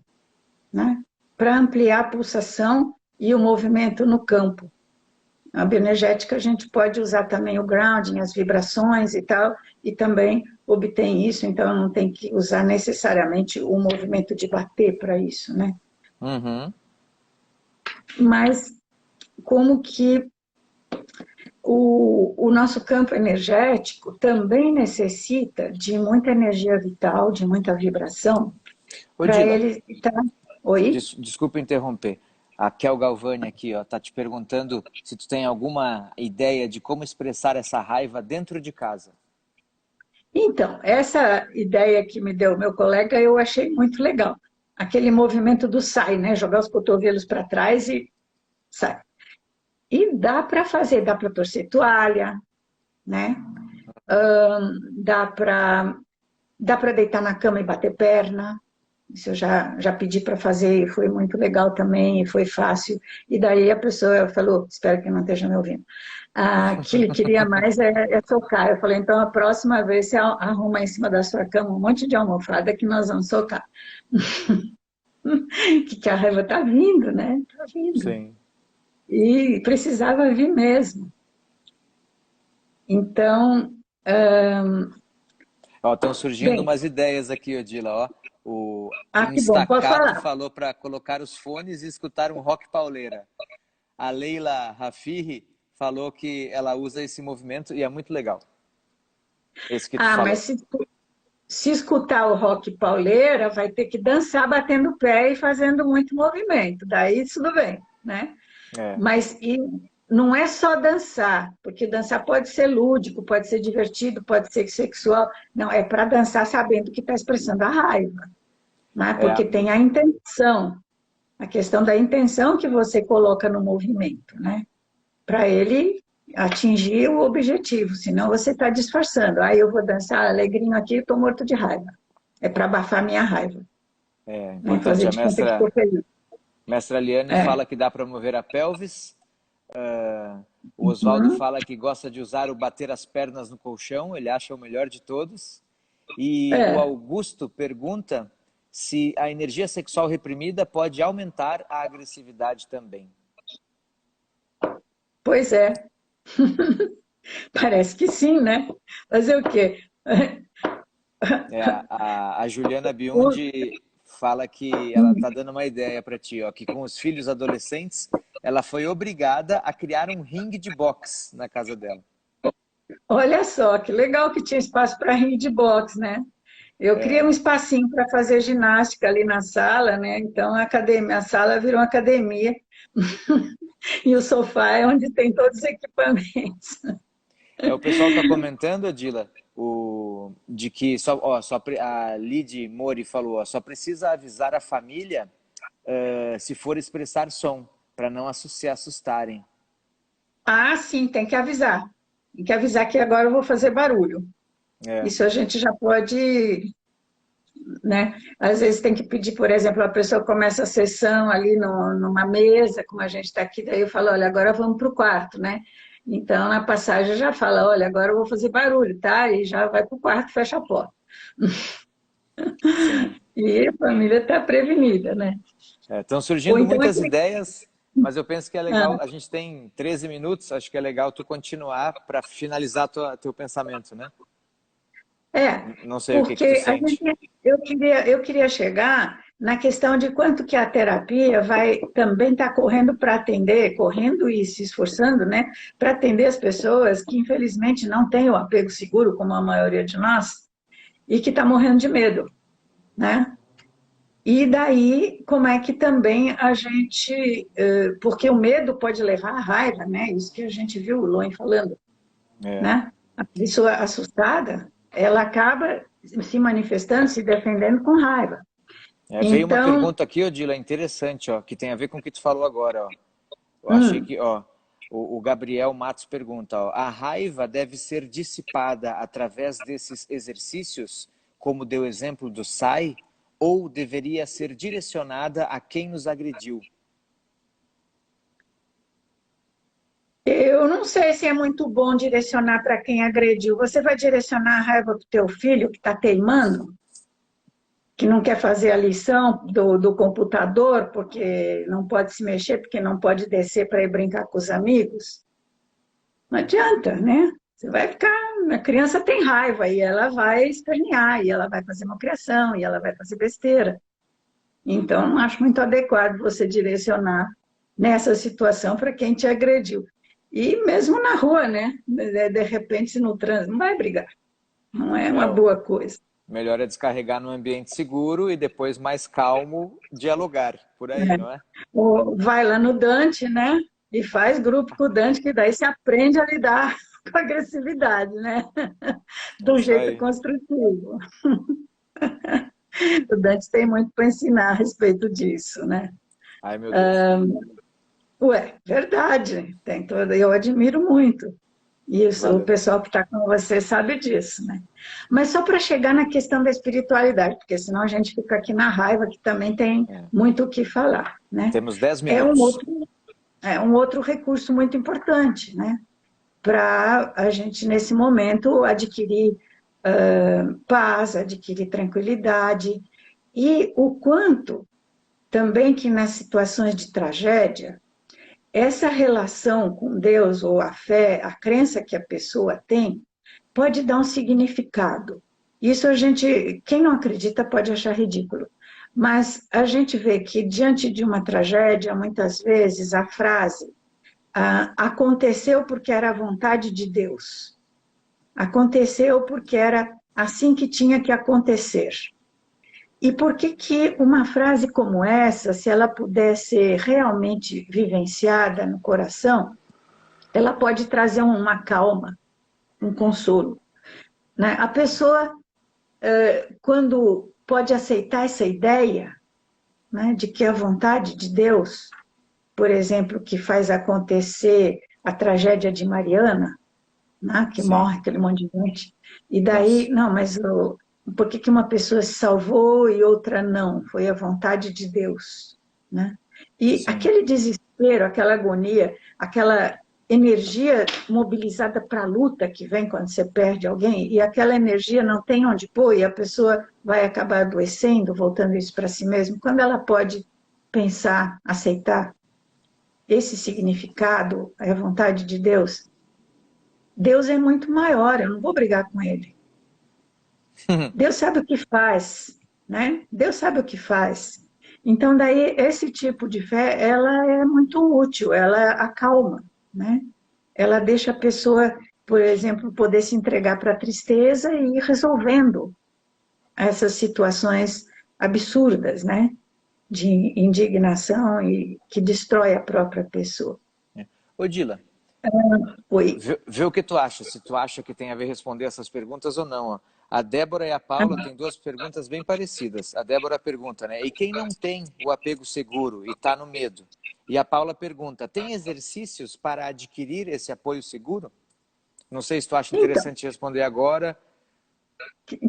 né? Para ampliar a pulsação e o movimento no campo. A bioenergética a gente pode usar também o grounding, as vibrações e tal, e também obtém isso, então não tem que usar necessariamente o movimento de bater para isso, né? Uhum. Mas como que o nosso campo energético também necessita de muita energia vital, de muita vibração, para Odila, ele estar... Oi? desculpa interromper. A Kel Galvani aqui, ó, tá te perguntando se tu tem alguma ideia de como expressar essa raiva dentro de casa. Então, essa ideia que me deu meu colega, eu achei muito legal. Aquele movimento do sai, né? Jogar os cotovelos para trás e sai. E dá para fazer, dá para torcer toalha, né? Dá para deitar na cama e bater perna. Isso eu já pedi para fazer e foi muito legal também, e foi fácil. E daí a pessoa falou, espero que não esteja me ouvindo, que ele queria mais é socar. Eu falei, então a próxima vez você arruma em cima da sua cama um monte de almofada que nós vamos socar. Que a raiva está vindo, né? Está vindo. Sim. E precisava vir mesmo. Então, Ó, estão surgindo bem, umas ideias aqui, Odila, ó. O que bom, pode Instacato falar. falou para colocar os fones e escutar um rock pauleira. A Leila Rafiri falou que ela usa esse movimento e é muito legal. Esse que tu Mas falou. se escutar o rock pauleira, vai ter que dançar batendo o pé e fazendo muito movimento. Daí tudo bem, né? É, Mas não é só dançar, porque dançar pode ser lúdico, pode ser divertido, pode ser sexual. Não, é para dançar sabendo que está expressando a raiva, né? é, Porque tem a intenção, a questão da intenção que você coloca no movimento, né? Para ele atingir o objetivo, senão você está disfarçando. Aí eu vou dançar alegrinho aqui, estou morto de raiva. É para abafar minha raiva, é né? importante. Fazer A de conta que estou feliz. mestra Liane É. fala que dá para mover a pelvis. O Oswaldo Uhum. fala que gosta de usar o bater as pernas no colchão, ele acha o melhor de todos. E o É, Augusto pergunta se a energia sexual reprimida pode aumentar a agressividade também. pois é. Parece que sim, né? Fazer o quê? A Juliana Biundi fala que ela está dando uma ideia para ti, ó, que com os filhos adolescentes ela foi obrigada a criar um ringue de boxe na casa dela. Olha só, que legal que tinha espaço para ringue de boxe, né? Eu criei um É, espacinho para fazer ginástica ali na sala, né? Então a sala virou uma academia e o sofá é onde tem todos os equipamentos. o pessoal está comentando, Adila, de que a Lid Mori falou, ó, só precisa avisar a família se for expressar som, para não se assustarem. Sim, tem que avisar. Tem que avisar que agora eu vou fazer barulho. É, Isso a gente já pode, né? Às vezes tem que pedir, por exemplo, a pessoa começa a sessão ali numa mesa, como a gente está aqui, daí eu falo, olha, agora vamos para o quarto, né? Então, na passagem já fala, olha, agora eu vou fazer barulho, tá? E já vai para o quarto, fecha a porta. Sim. E a família está prevenida, né? Estão Ou surgindo então, muitas ideias, mas eu penso que é ah, legal. A gente tem 13 minutos, acho que é legal tu continuar para finalizar teu pensamento, né? é, Não sei o que que tu porque sente. eu queria chegar na questão de quanto que a terapia vai também estar correndo para atender, correndo e se esforçando, né, para atender as pessoas que infelizmente não têm o apego seguro, como a maioria de nós, e que está morrendo de medo, né? E daí, como é que também a gente, porque o medo pode levar à raiva, né? Isso que a gente viu o Loen falando, É. né? A pessoa assustada, ela acaba se manifestando, se defendendo com raiva. Veio uma Então, pergunta aqui, Odila, interessante, ó, que tem a ver com o que tu falou agora, ó. Eu achei hum, que, ó, o Gabriel Matos pergunta, ó, a raiva deve ser dissipada através desses exercícios, como deu exemplo do SAI, ou deveria ser direcionada a quem nos agrediu? eu não sei se é muito bom direcionar para quem agrediu. Você vai direcionar a raiva para o teu filho que está teimando, que não quer fazer a lição do computador porque não pode se mexer, porque não pode descer para ir brincar com os amigos? Não adianta, né? Você vai ficar. A criança tem raiva e ela vai espernear, e ela vai fazer malcriação, e ela vai fazer besteira. Então, não acho muito adequado você direcionar nessa situação para quem te agrediu. E mesmo na rua, né? De repente, no trânsito, não vai brigar. Não é uma É, boa coisa. melhor é descarregar num ambiente seguro e depois mais calmo dialogar, por aí, Né? não é? Ou vai lá no Dante, né? E faz grupo com o Dante, que daí se aprende a lidar com a agressividade, né? É De um isso jeito aí. construtivo. O Dante tem muito para ensinar a respeito disso, né? Ai, meu Deus. Ué, verdade. Tem toda, eu admiro muito. Isso, o Valeu. pessoal que está com você sabe disso, né? Mas só para chegar na questão da espiritualidade, porque senão a gente fica aqui na raiva, que também tem É. muito o que falar, né? Temos 10 É um minutos. outro, é um outro recurso muito importante, né? Para a gente, nesse momento, adquirir paz, adquirir tranquilidade. E o quanto também que nas situações de tragédia, essa relação com Deus, ou a fé, a crença que a pessoa tem, pode dar um significado. Isso a gente, quem não acredita pode achar ridículo, mas a gente vê que diante de uma tragédia, muitas vezes a frase aconteceu porque era a vontade de Deus, aconteceu porque era assim que tinha que acontecer. E por que que uma frase como essa, se ela puder ser realmente vivenciada no coração, ela pode trazer uma calma, um consolo, né? A pessoa, quando pode aceitar essa ideia, né, de que a vontade de Deus, por exemplo, que faz acontecer a tragédia de Mariana, né, que Sim. morre aquele monte de gente, e daí, Nossa. não, mas por que que uma pessoa se salvou e outra não? Foi a vontade de Deus, né? E Sim. aquele desespero, aquela agonia, aquela energia mobilizada para a luta que vem quando você perde alguém, e aquela energia não tem onde pôr, e a pessoa vai acabar adoecendo, voltando isso para si mesma, quando ela pode pensar, aceitar esse significado, é a vontade de Deus, Deus é muito maior, eu não vou brigar com ele. Deus sabe o que faz, né? Deus sabe o que faz. Então, daí, esse tipo de fé, ela é muito útil, ela acalma, né? Ela deixa a pessoa, por exemplo, poder se entregar para a tristeza e ir resolvendo essas situações absurdas, né? De indignação e que destrói a própria pessoa. Odila, Oi. vê o que tu acha, se tu acha que tem a ver responder essas perguntas ou não. Ó. A Débora e a Paula têm duas perguntas bem parecidas. A Débora pergunta, né? E quem não tem o apego seguro e está no medo? E a Paula pergunta, tem exercícios para adquirir esse apoio seguro? Não sei se tu acha Então, interessante responder agora.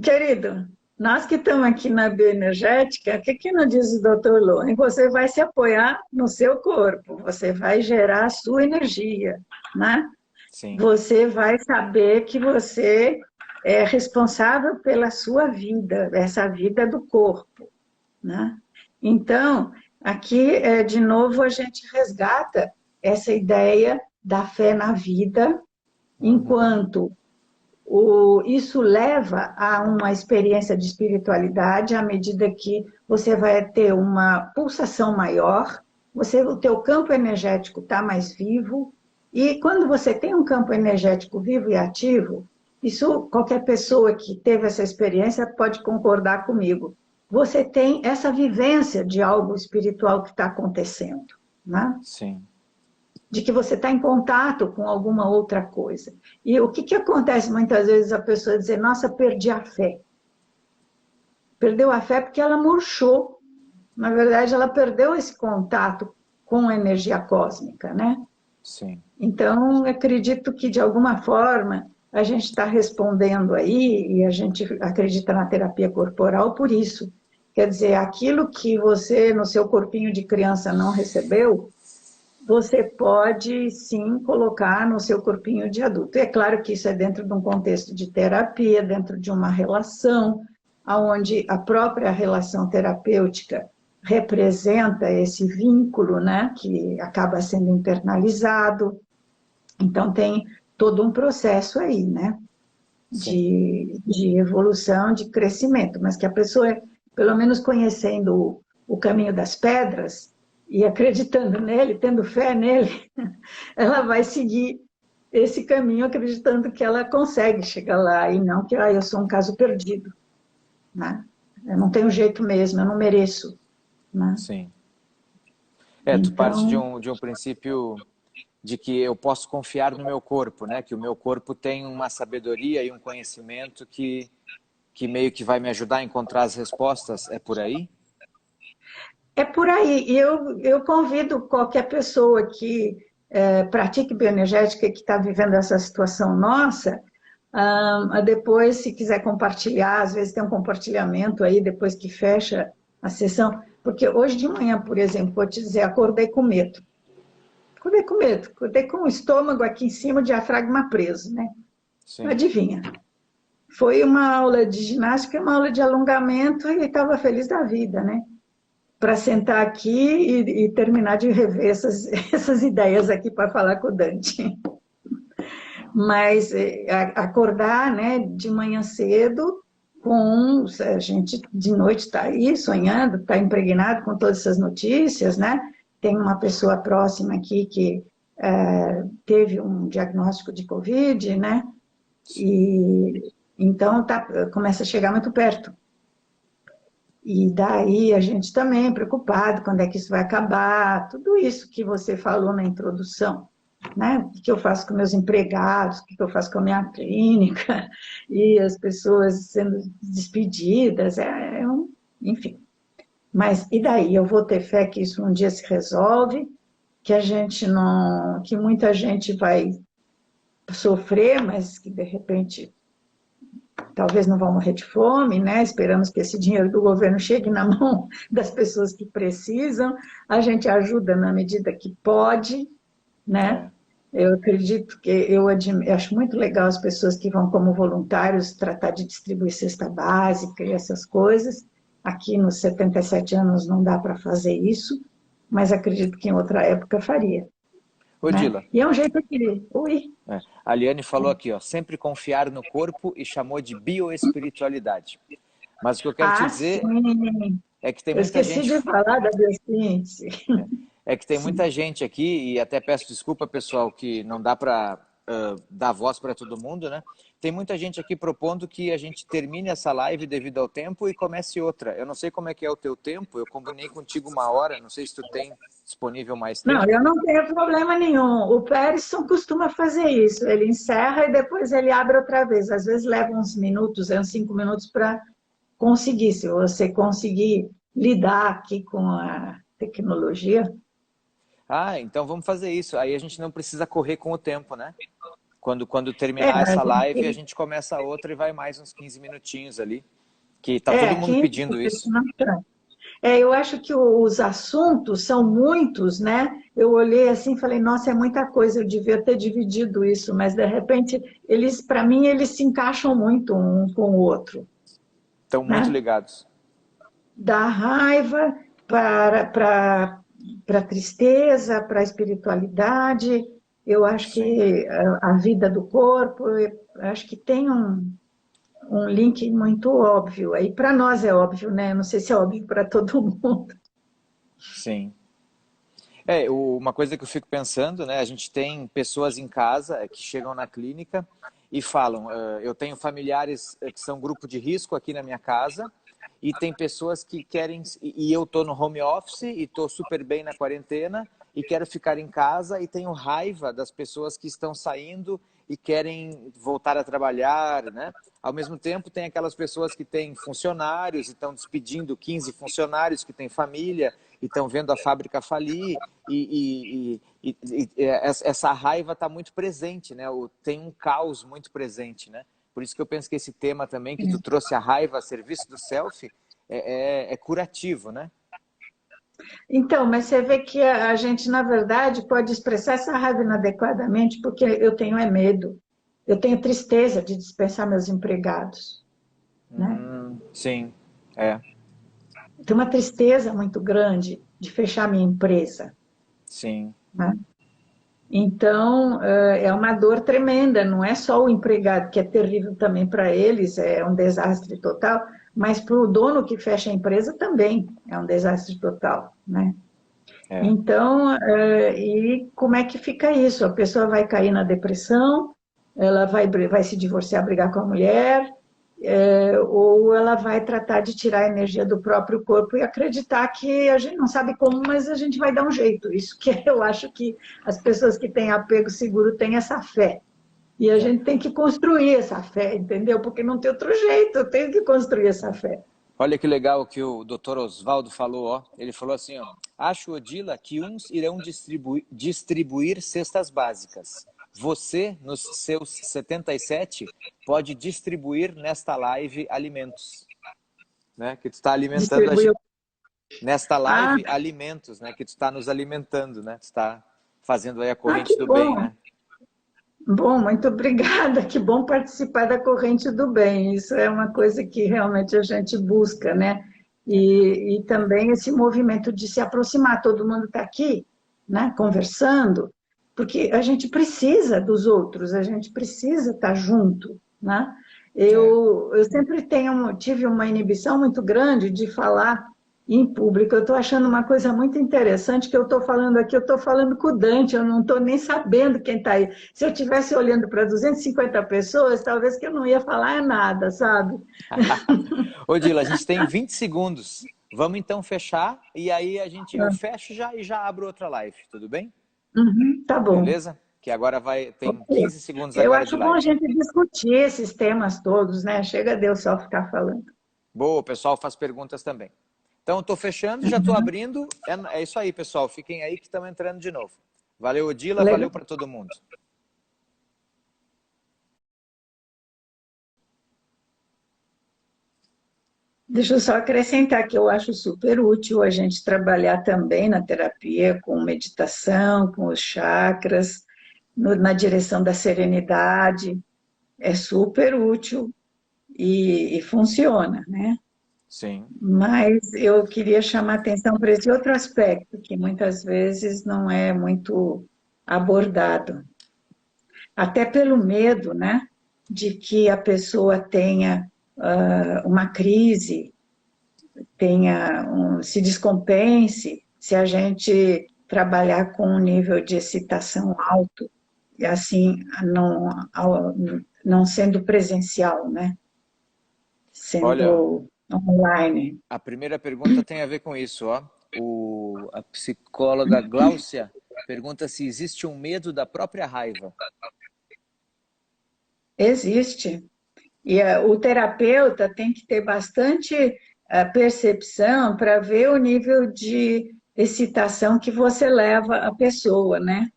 querido, nós que estamos aqui na bioenergética, o que, que não diz o doutor Lohen? Você vai se apoiar no seu corpo, você vai gerar a sua energia, né? Sim. Você vai saber que você é responsável pela sua vida, essa vida do corpo, né? Então, aqui, de novo, a gente resgata essa ideia da fé na vida, enquanto isso leva a uma experiência de espiritualidade à medida que você vai ter uma pulsação maior, o teu campo energético está mais vivo, e quando você tem um campo energético vivo e ativo, isso qualquer pessoa que teve essa experiência pode concordar comigo. Você tem essa vivência de algo espiritual que está acontecendo, né? Sim. De que você está em contato com alguma outra coisa. E o que acontece muitas vezes a pessoa dizer, nossa, perdi a fé. Perdeu a fé porque ela murchou. Na verdade, ela perdeu esse contato com a energia cósmica, né? Sim. Então, acredito que, de alguma forma, a gente está respondendo aí, e a gente acredita na terapia corporal por isso. Quer dizer, aquilo que você, no seu corpinho de criança, não recebeu, você pode, sim, colocar no seu corpinho de adulto. E é claro que isso é dentro de um contexto de terapia, dentro de uma relação, onde a própria relação terapêutica representa esse vínculo, né, que acaba sendo internalizado. Então, tem todo um processo aí, né, de evolução, de crescimento, mas que a pessoa, pelo menos conhecendo o caminho das pedras e acreditando nele, tendo fé nele, ela vai seguir esse caminho acreditando que ela consegue chegar lá e não que eu sou um caso perdido, né? Eu não tenho jeito mesmo, eu não mereço, né? Sim. Tu parte Então, de um princípio de que eu posso confiar no meu corpo, né? Que o meu corpo tem uma sabedoria e um conhecimento que meio que vai me ajudar a encontrar as respostas. É por aí? é por aí. E eu convido qualquer pessoa que pratique bioenergética e que está vivendo essa situação nossa, depois, se quiser compartilhar, às vezes tem um compartilhamento aí, depois que fecha a sessão, porque hoje de manhã, por exemplo, vou te dizer, acordei com medo. Acordei com medo, acordei com o estômago aqui em cima, o diafragma preso, né? Sim. Adivinha? Foi uma aula de ginástica, uma aula de alongamento e estava feliz da vida, né? Para sentar aqui e terminar de rever essas ideias aqui para falar com o Dante. Mas acordar, né, de manhã cedo, a gente de noite está aí sonhando, está impregnado com todas essas notícias, né? Tem uma pessoa próxima aqui que teve um diagnóstico de Covid, né? E então começa a chegar muito perto. E daí a gente também preocupado, quando é que isso vai acabar, tudo isso que você falou na introdução, né? O que eu faço com meus empregados, o que eu faço com a minha clínica, e as pessoas sendo despedidas, enfim. Mas e daí? Eu vou ter fé que isso um dia se resolve, que a gente não, que muita gente vai sofrer, mas que de repente talvez não vão morrer de fome, né? Esperamos que esse dinheiro do governo chegue na mão das pessoas que precisam. A gente ajuda na medida que pode, né? Eu acredito que eu acho muito legal as pessoas que vão como voluntários tratar de distribuir cesta básica e essas coisas. Aqui nos 77 anos não dá para fazer isso, mas acredito que em outra época faria. Né? Odila. E é um jeito que... Ui. A Liane falou aqui, ó, sempre confiar no corpo e chamou de bioespiritualidade. Mas o que eu quero te dizer Sim. é que tem Eu muita esqueci gente... de falar da biosíntese. É que tem muita gente aqui, e até peço desculpa, pessoal, que não dá para dar voz para todo mundo, né? Tem muita gente aqui propondo que a gente termine essa live devido ao tempo e comece outra. Eu não sei como é que é o teu tempo, eu combinei contigo 1 hora, não sei se tu tem disponível mais Não, tempo. eu não tenho problema nenhum. O Pearson costuma fazer isso. Ele encerra e depois ele abre outra vez. Às vezes leva uns minutos, uns 5 minutos para conseguir. Se você conseguir lidar aqui com a tecnologia. Então vamos fazer isso. Aí a gente não precisa correr com o tempo, né? Quando terminar A essa live, a gente, gente começa outra e vai mais uns 15 minutinhos ali. Que tá todo mundo aqui, pedindo isso. não tá. Eu acho que os assuntos são muitos, né? Eu olhei assim e falei, nossa, é muita coisa, eu devia ter dividido isso, mas de repente, para mim, eles se encaixam muito um com o outro, Estão muito né? ligados. Da raiva para a tristeza, para a espiritualidade, eu acho Sim. que a vida do corpo, eu acho que tem um link muito óbvio. Aí para nós é óbvio, né? Não sei se é óbvio para todo mundo. Sim. Uma coisa que eu fico pensando, né? A gente tem pessoas em casa que chegam na clínica e falam, eu tenho familiares que são grupo de risco aqui na minha casa e tem pessoas que querem, e eu estou no home office e estou super bem na quarentena e quero ficar em casa e tenho raiva das pessoas que estão saindo e querem voltar a trabalhar, né? Ao mesmo tempo, tem aquelas pessoas que têm funcionários e estão despedindo 15 funcionários que têm família e estão vendo a fábrica falir essa raiva está muito presente, né? Tem um caos muito presente, né? Por isso que eu penso que esse tema também, que tu trouxe a raiva a serviço do self, é curativo, né? Então, mas você vê que a gente, na verdade, pode expressar essa raiva inadequadamente porque eu tenho medo. Eu tenho tristeza de dispensar meus empregados, né? Sim, é, Tenho uma tristeza muito grande de fechar minha empresa, sim, né? Então, é uma dor tremenda, não é só o empregado, que é terrível também para eles, é um desastre total, mas para o dono que fecha a empresa também é um desastre total, né? é. Então, e como é que fica isso? A pessoa vai cair na depressão, ela vai se divorciar, brigar com a mulher, ou ela vai tratar de tirar a energia do próprio corpo e acreditar que a gente não sabe como, mas a gente vai dar um jeito. Isso que eu acho que as pessoas que têm apego seguro têm essa fé. E a É. gente tem que construir essa fé, entendeu? Porque não tem outro jeito, eu tenho que construir essa fé. Olha que legal que o Dr. Oswaldo falou, ó. Ele falou assim, ó, acho, Odila, que uns irão distribuir cestas básicas. Você, nos seus 77, pode distribuir nesta live alimentos, né? Que tu está alimentando a gente. Distribuir. Nesta Ah, live, alimentos, né? Que tu está nos alimentando, né? Tu está fazendo aí a que corrente do bem, bom. né? Bom, muito obrigada. Que bom participar da corrente do bem. Isso é uma coisa que realmente a gente busca, né? E também esse movimento de se aproximar. Todo mundo está aqui, né? Conversando, porque a gente precisa dos outros, a gente precisa estar junto, né? É. Eu sempre tive uma inibição muito grande de falar em público. Eu estou achando uma coisa muito interessante que eu estou falando aqui, eu estou falando com o Dante, eu não estou nem sabendo quem está aí. Se eu estivesse olhando para 250 pessoas, talvez que eu não ia falar nada, sabe? Odila, a gente tem 20 segundos. Vamos então fechar e aí eu fecho já e já abro outra live, tudo bem? Uhum, tá bom. Beleza? Que agora tem Ok. 15 segundos Eu agora de acho bom a live. gente discutir esses temas todos, né? Chega de eu só ficar falando. Boa, o pessoal faz perguntas também. Então, estou fechando, já estou abrindo. É isso aí, pessoal. Fiquem aí que estamos entrando de novo. Valeu, Odila. Legal. Valeu para todo mundo. Deixa eu só acrescentar que eu acho super útil a gente trabalhar também na terapia com meditação, com os chakras, na direção da serenidade. É super útil e funciona, né? Sim. Mas eu queria chamar atenção para esse outro aspecto, que muitas vezes não é muito abordado. Até pelo medo, né? De que a pessoa tenha uma crise, se descompense, se a gente trabalhar com um nível de excitação alto, e assim, não sendo presencial, né? Olha, Sendo online. a primeira pergunta tem a ver com isso, ó. A psicóloga Gláucia pergunta se existe um medo da própria raiva. Existe. E o terapeuta tem que ter bastante percepção para ver o nível de excitação que você leva a pessoa, né?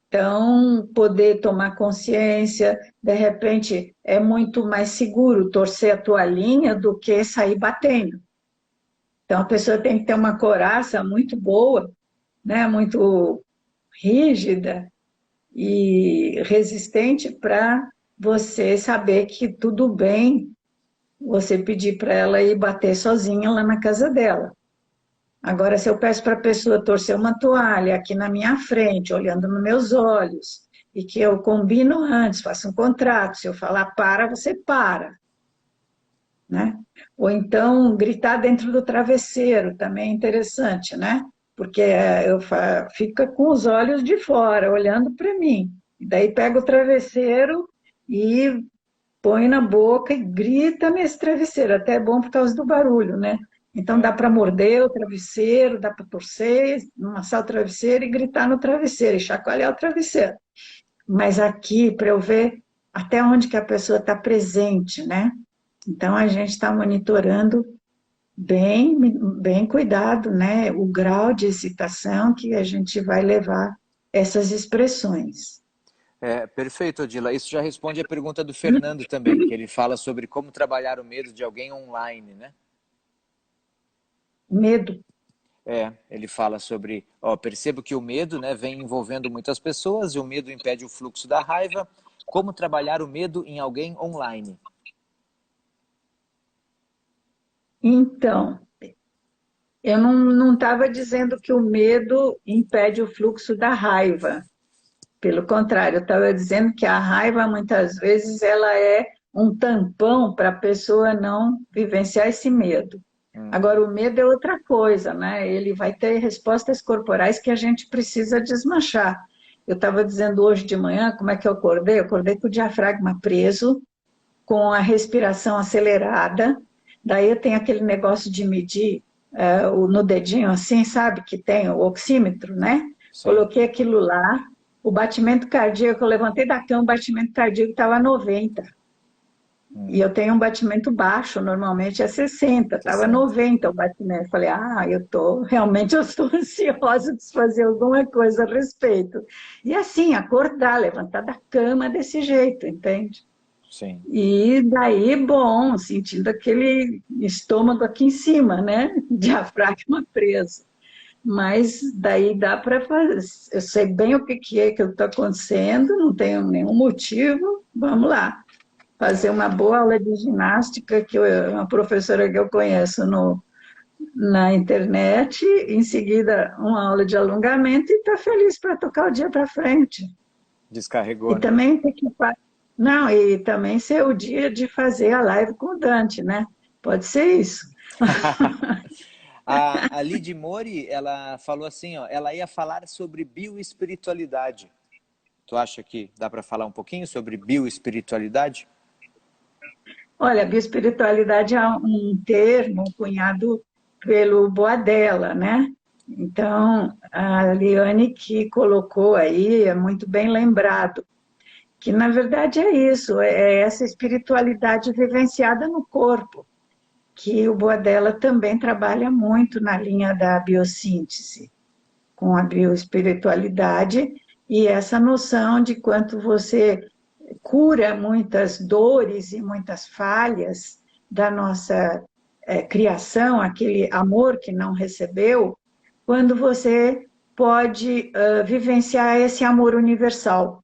Então, poder tomar consciência, de repente, é muito mais seguro torcer a toalhinha do que sair batendo, Então, a pessoa tem que ter uma coraça muito boa, né? Muito rígida e resistente para você saber que tudo bem você pedir para ela ir bater sozinha lá na casa dela. Agora, se eu peço para a pessoa torcer uma toalha aqui na minha frente, olhando nos meus olhos, e que eu combino antes, faço um contrato, se eu falar para, você para, né? Ou então gritar dentro do travesseiro, também é interessante, né? Porque fica com os olhos de fora, olhando para mim. E daí pega o travesseiro e põe na boca e grita nesse travesseiro. Até é bom por causa do barulho, né? Então dá para morder o travesseiro, dá para torcer, amassar o travesseiro e gritar no travesseiro, e chacoalhar o travesseiro. Mas aqui, para eu ver até onde que a pessoa está presente, né? Então a gente está monitorando bem, bem cuidado, né? O grau de excitação que a gente vai levar essas expressões. Perfeito, Odila. Isso já responde a pergunta do Fernando também, que ele fala sobre como trabalhar o medo de alguém online, né? Medo. Ele fala sobre, percebo que o medo, né, vem envolvendo muitas pessoas e o medo impede o fluxo da raiva. Como trabalhar o medo em alguém online? Então, eu não estava dizendo que o medo impede o fluxo da raiva. Pelo contrário, eu estava dizendo que a raiva, muitas vezes, ela é um tampão para a pessoa não vivenciar esse medo. Agora, o medo é outra coisa, né? Ele vai ter respostas corporais que a gente precisa desmanchar. Eu estava dizendo hoje de manhã, como é que eu acordei? Eu acordei com o diafragma preso, com a respiração acelerada. Daí eu tenho aquele negócio de medir no dedinho assim, sabe? Que tem o oxímetro, né? Sim. Coloquei aquilo lá. O batimento cardíaco, eu levantei da cama, o batimento cardíaco estava 90. E eu tenho um batimento baixo, normalmente é 60, estava 90 o batimento. Falei, realmente eu estou ansiosa de fazer alguma coisa a respeito. E assim, acordar, levantar da cama desse jeito, entende? Sim. E daí, bom, sentindo aquele estômago aqui em cima, né? Diafragma preso. Mas daí dá para fazer. Eu sei bem o que é que está acontecendo, não tenho nenhum motivo, vamos lá. Fazer uma boa aula de ginástica, uma professora que eu conheço na internet, em seguida uma aula de alongamento e está feliz para tocar o dia para frente. Descarregou, E né? também tem que... Não, e também ser o dia de fazer a live com o Dante, né? Pode ser isso. A Lid Mori, ela falou assim, ela ia falar sobre bioespiritualidade. Tu acha que dá para falar um pouquinho sobre bioespiritualidade? Olha, bioespiritualidade é um termo cunhado pelo Boadella, né? Então, a Liane que colocou aí, é muito bem lembrado, que na verdade é isso, é essa espiritualidade vivenciada no corpo, que o Boadella também trabalha muito na linha da biossíntese, com a bioespiritualidade e essa noção de quanto você cura muitas dores e muitas falhas da nossa criação, aquele amor que não recebeu, quando você pode vivenciar esse amor universal,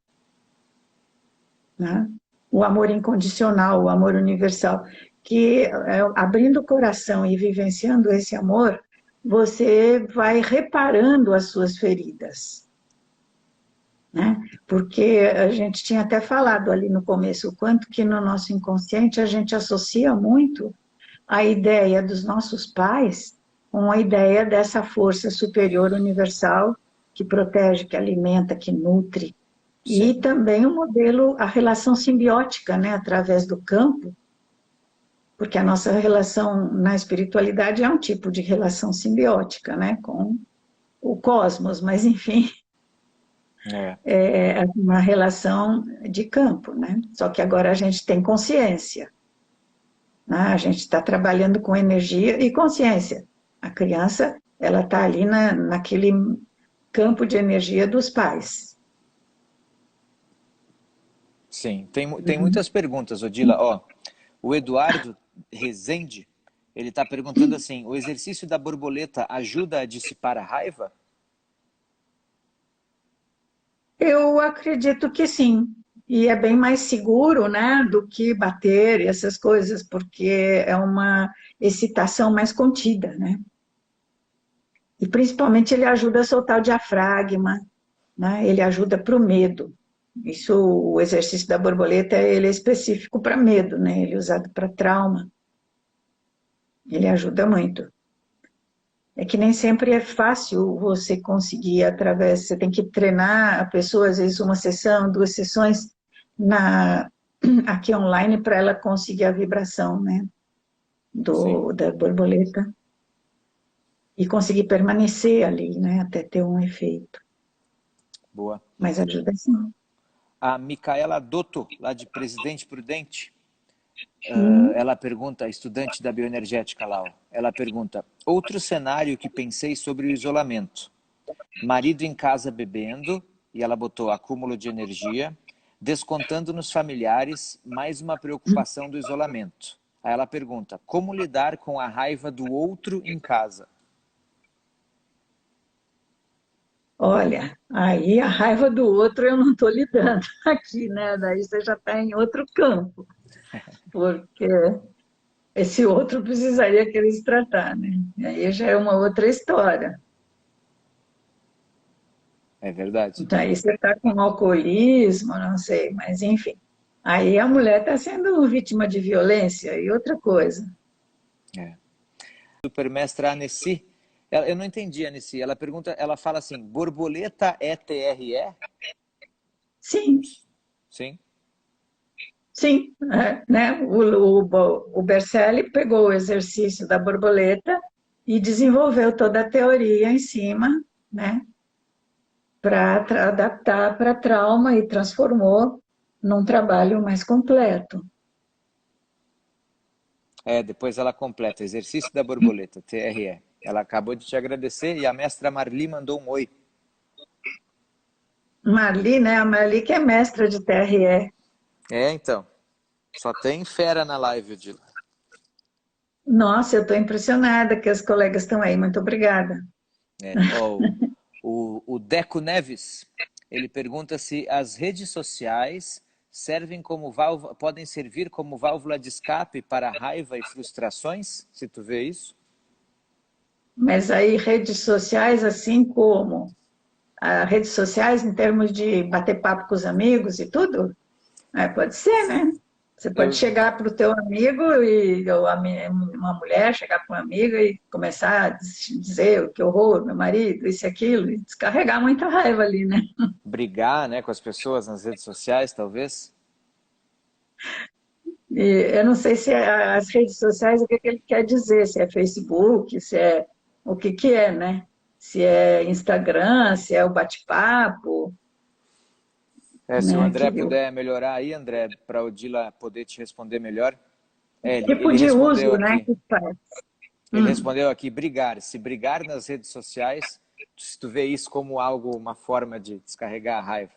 né? O amor incondicional, o amor universal, que abrindo o coração e vivenciando esse amor, você vai reparando as suas feridas, né? Porque a gente tinha até falado ali no começo, o quanto que no nosso inconsciente a gente associa muito a ideia dos nossos pais com a ideia dessa força superior universal que protege, que alimenta, que nutre. Sim. E também o modelo, a relação simbiótica, né, através do campo, porque a nossa relação na espiritualidade é um tipo de relação simbiótica, né, com o cosmos, mas enfim, é uma relação de campo, né? Só que agora a gente tem consciência, né? A gente está trabalhando com energia e consciência. A criança, ela está ali naquele campo de energia dos pais. Sim, tem muitas perguntas, Odila. O Eduardo Rezende, Ele está perguntando assim, o exercício da borboleta ajuda a dissipar a raiva? Eu acredito que sim. E é bem mais seguro, né, do que bater e essas coisas, porque é uma excitação mais contida, né? E principalmente ele ajuda a soltar o diafragma, né? Ele ajuda para o medo. Isso, o exercício da borboleta, ele é específico para medo, né? Ele é usado para trauma. Ele ajuda muito. É que nem sempre é fácil você conseguir através, você tem que treinar a pessoa, às vezes uma sessão, duas sessões na, aqui online para ela conseguir a vibração, né, Sim, da borboleta e conseguir permanecer ali, né, até ter um efeito. boa. Mas ajuda sim. A Micaela Dotto, lá de Presidente Prudente, Hum, ela pergunta, estudante da bioenergética lá, ó, ela pergunta, outro cenário que pensei sobre o isolamento. Marido em casa bebendo, e ela botou acúmulo de energia, descontando nos familiares, mais uma preocupação do isolamento. Aí ela pergunta, como lidar com a raiva do outro em casa? olha, aí a raiva do outro eu não estou lidando aqui, né? Daí você já está em outro campo, porque esse outro precisaria que eles tratar, né? E aí já é uma outra história. É verdade. Então, aí você está com alcoolismo, não sei, mas enfim. Aí a mulher está sendo vítima de violência e outra coisa. É. Supermestra Anessi, eu não entendi, Anessi, ela pergunta, ela fala assim, borboleta é TRE? Sim, Sim? sim, né? O Berceli pegou o exercício da borboleta e desenvolveu toda a teoria em cima, né? Para adaptar para trauma e transformou num trabalho mais completo. É, depois ela completa, exercício da borboleta, TRE. Ela acabou de te agradecer e a mestra Marli mandou um oi. Marli, né? A Marli que é mestra de TRE. É, então, só tem fera na live, Odila. Nossa, eu estou impressionada que as colegas estão aí. Muito obrigada. É. Oh, o Deco Neves, ele pergunta se as redes sociais servem como válvula, podem servir como válvula de escape para raiva e frustrações, se tu vê isso. Mas aí, redes sociais, assim como redes sociais em termos de bater papo com os amigos e tudo, pode ser, né? Você pode Eu, chegar para o teu amigo ou uma mulher chegar para um amigo e começar a dizer que horror, meu marido, isso e aquilo, e descarregar muita raiva ali, né? brigar, né, com as pessoas nas redes sociais, talvez. E eu não sei se as redes sociais, o que que ele quer dizer, se é Facebook, se é o que que é, né? Se é Instagram, se é o bate-papo, É, se o né? André puder melhorar aí, André, para a Odila poder te responder melhor. É, Tipo ele de uso, respondeu né, aqui. que faz. Ele respondeu aqui, brigar. Se brigar nas redes sociais, se tu vê isso como algo, uma forma de descarregar a raiva.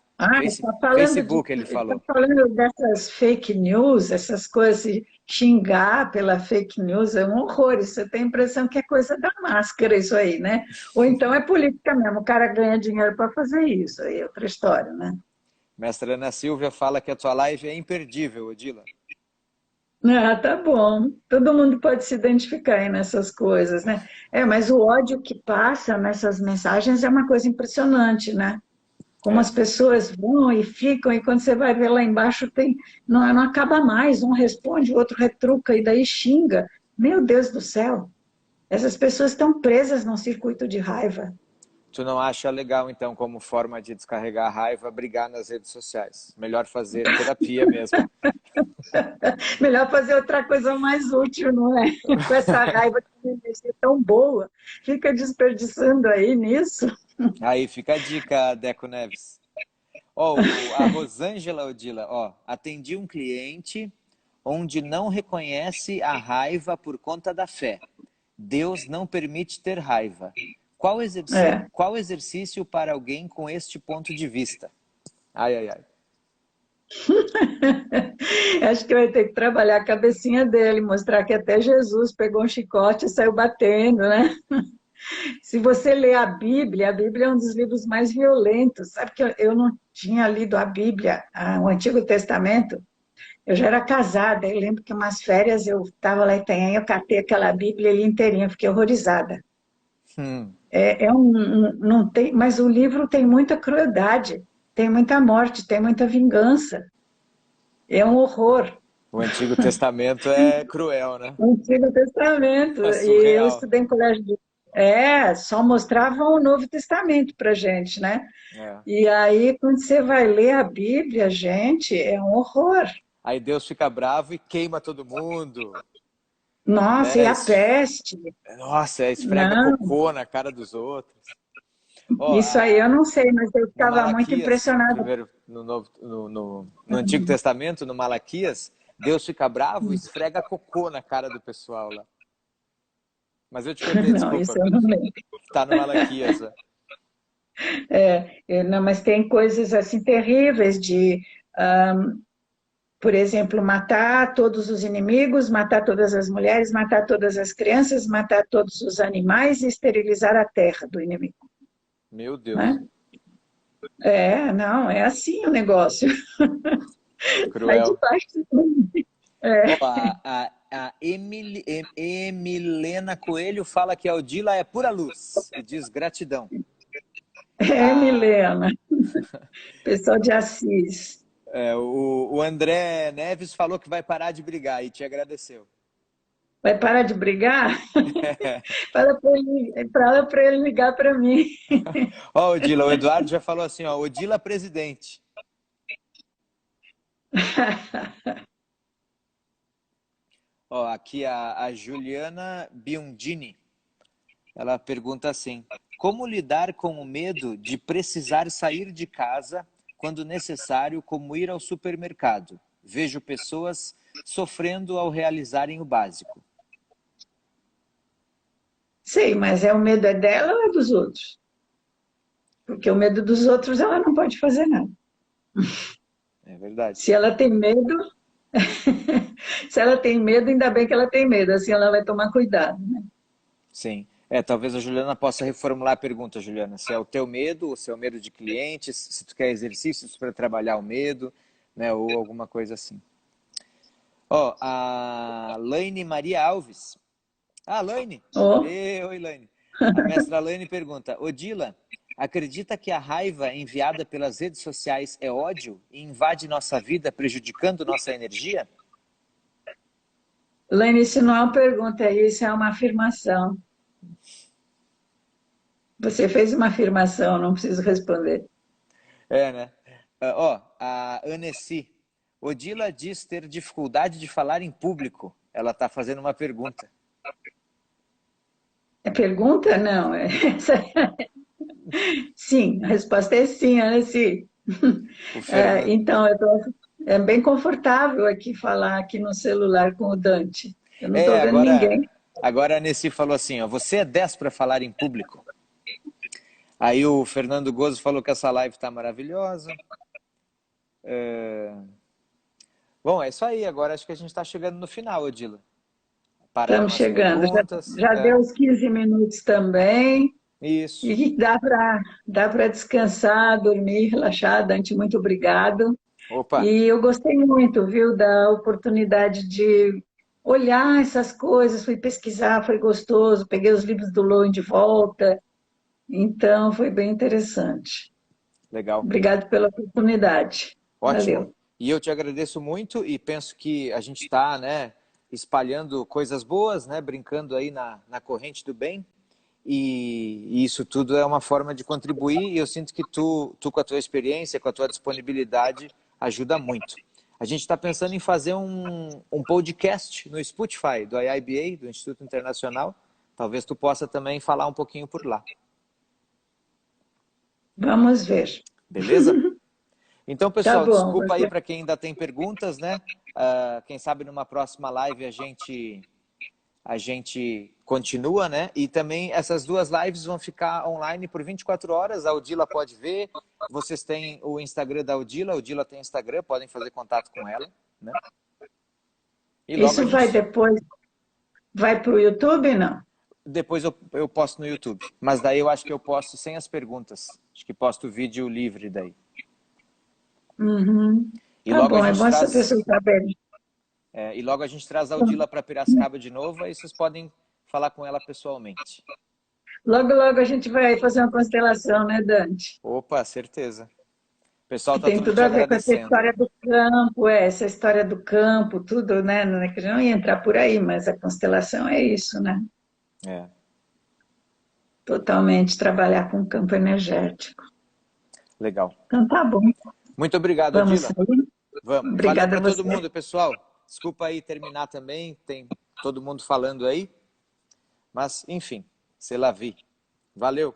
Facebook, ele Está falou. falando dessas fake news, essas coisas, de xingar pela fake news, é um horror. Você tem a impressão que é coisa da máscara isso aí, né? Ou então é política mesmo, o cara ganha dinheiro para fazer isso, aí é outra história, né? Mestra Ana Silvia fala que a tua live é imperdível, Odila. Ah, tá bom. Todo mundo pode se identificar aí nessas coisas, né? Mas o ódio que passa nessas mensagens é uma coisa impressionante, né? Como É. as pessoas vão e ficam, e quando você vai ver lá embaixo, não acaba mais, um responde, o outro retruca, e daí xinga. Meu Deus do céu, essas pessoas estão presas num circuito de raiva. Tu não acha legal, então, como forma de descarregar a raiva, brigar nas redes sociais? Melhor fazer terapia mesmo. Melhor fazer outra coisa mais útil, não é? Com essa raiva que deve ser tão boa, fica desperdiçando aí nisso. Aí fica a dica, Deco Neves. Ó, a Rosângela Odila, ó, atendi um cliente onde não reconhece a raiva por conta da fé. Deus não permite ter raiva. É. Qual exercício para alguém com este ponto de vista? Ai, ai, ai. Acho que vai ter que trabalhar a cabecinha dele, mostrar que até Jesus pegou um chicote e saiu batendo, né? Se você lê a Bíblia é um dos livros mais violentos. Sabe que eu não tinha lido a Bíblia, o Antigo Testamento? Eu já era casada, eu lembro que umas férias eu estava lá em Itanhaém, eu catei aquela Bíblia ali inteirinha, fiquei horrorizada. Hum. Não tem, mas o livro tem muita crueldade, tem muita morte, tem muita vingança. É um horror. O Antigo Testamento é cruel, né? O Antigo Testamento. É E eu surreal. estudei em colégio de... só mostravam o Novo Testamento para gente, né? É. E aí, quando você vai ler a Bíblia, gente, é um horror. Aí Deus fica bravo e queima todo mundo, Nossa, e né? a peste? Nossa, esfrega Não, cocô na cara dos outros. Ó, isso aí eu não sei, mas eu no ficava muito Malaquias, impressionada. primeiro, no Antigo Testamento, no Malaquias, Deus fica bravo e esfrega cocô na cara do pessoal lá. Mas eu te cortei, Não, isso desculpa. eu não lembro. Tá no Malaquias. Ó. Não, mas tem coisas assim terríveis de, por exemplo, matar todos os inimigos, matar todas as mulheres, matar todas as crianças, matar todos os animais e esterilizar a terra do inimigo, Meu Deus, né? Não, é assim o negócio. Sai de cruel. baixo. Ó, É, a Emilena Coelho fala que a Odila é pura luz e diz gratidão. A, Milena, pessoal de Assis. o André Neves falou que vai parar de brigar e te agradeceu. Vai parar de brigar? Fala para ele ligar para mim. Ó, Odila, o Eduardo já falou assim, ó, Odila presidente. Ó, aqui a Juliana Biondini, ela pergunta assim, como lidar com o medo de precisar sair de casa quando necessário, como ir ao supermercado? Vejo pessoas sofrendo ao realizarem o básico. Sei, mas o medo é dela ou é dos outros? Porque o medo dos outros ela não pode fazer nada. É verdade. Se ela tem medo, se ela tem medo, ainda bem que ela tem medo, assim ela vai tomar cuidado, né? Sim. Talvez a Juliana possa reformular a pergunta, Juliana. Se é o teu medo, ou se é o medo de clientes, se tu quer exercícios para trabalhar o medo, né, ou alguma coisa assim. Ó, a Laine Maria Alves. Ah, Laine. Oh, Oi, Laine. A mestra Laine pergunta, Odila, acredita que a raiva enviada pelas redes sociais é ódio e invade nossa vida, prejudicando nossa energia? Lene, isso não é uma pergunta, isso é uma afirmação. Você fez uma afirmação, não preciso responder. Né? Ó, a Annecy. Odila diz ter dificuldade de falar em público. Ela está fazendo uma pergunta. É pergunta? Não. Sim, a resposta é sim, Alessi. O Fernando. Então, é bem confortável aqui falar aqui no celular com o Dante. Eu não estou vendo Agora, ninguém. agora a Nessi falou assim, ó, você é 10 para falar em público? Aí o Fernando Gozo falou que essa live está maravilhosa. Bom, é isso aí. Agora acho que a gente está chegando no final, Odila. Pararam Estamos as chegando. perguntas. Já deu os 15 minutos também. Isso. E dá para descansar, dormir, relaxar. Dante, muito obrigado. Opa, E eu gostei muito, viu, da oportunidade de olhar essas coisas, fui pesquisar, foi gostoso, peguei os livros do Lowen de volta, então foi bem interessante. legal. Obrigado pela oportunidade. Ótimo. Valeu. E eu te agradeço muito e penso que a gente está, né, espalhando coisas boas, né, brincando aí na corrente do bem. E isso tudo é uma forma de contribuir e eu sinto que tu com a tua experiência, com a tua disponibilidade, ajuda muito. A gente está pensando em fazer um podcast no Spotify, do IIBA, do Instituto Internacional. Talvez tu possa também falar um pouquinho por lá. Vamos ver. Beleza? Então, Tá pessoal, bom, desculpa aí você. para quem ainda tem perguntas, né? Quem sabe numa próxima live a gente continua, né? E também essas duas lives vão ficar online por 24 horas. A Odila pode ver. Vocês têm o Instagram da Odila. A Odila tem Instagram, podem fazer contato com ela, né? E logo a Isso vai gente... depois, vai para o YouTube, não? Depois eu posto no YouTube. Mas daí eu acho que eu posto sem as perguntas. Acho que posto o vídeo livre daí. Uhum. E Tá logo a bom, é gente bom essa traz... pessoa saber. e logo a gente traz a Odila para Piracicaba de novo, aí vocês podem falar com ela pessoalmente. Logo, logo a gente vai fazer uma constelação, né, Dante? Opa, certeza. O pessoal Que tá tem tudo tudo te a ver com essa agradecendo. história do campo, essa história do campo, tudo, né? Não é que eu não ia entrar por aí, mas a constelação é isso, né? É, Totalmente trabalhar com o campo energético. legal. Então tá bom, Muito obrigado, vamos Odila. sair. Vamos. Valeu Obrigada para a todo você. mundo, pessoal. Desculpa aí terminar também, tem todo mundo falando aí. Mas, enfim, c'est la vie. Valeu.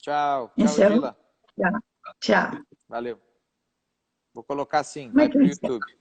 Tchau. Tchau, Encerro. Odila. Tchau. Tchau. Valeu. Vou colocar assim, Como é vai que para o encerra? YouTube.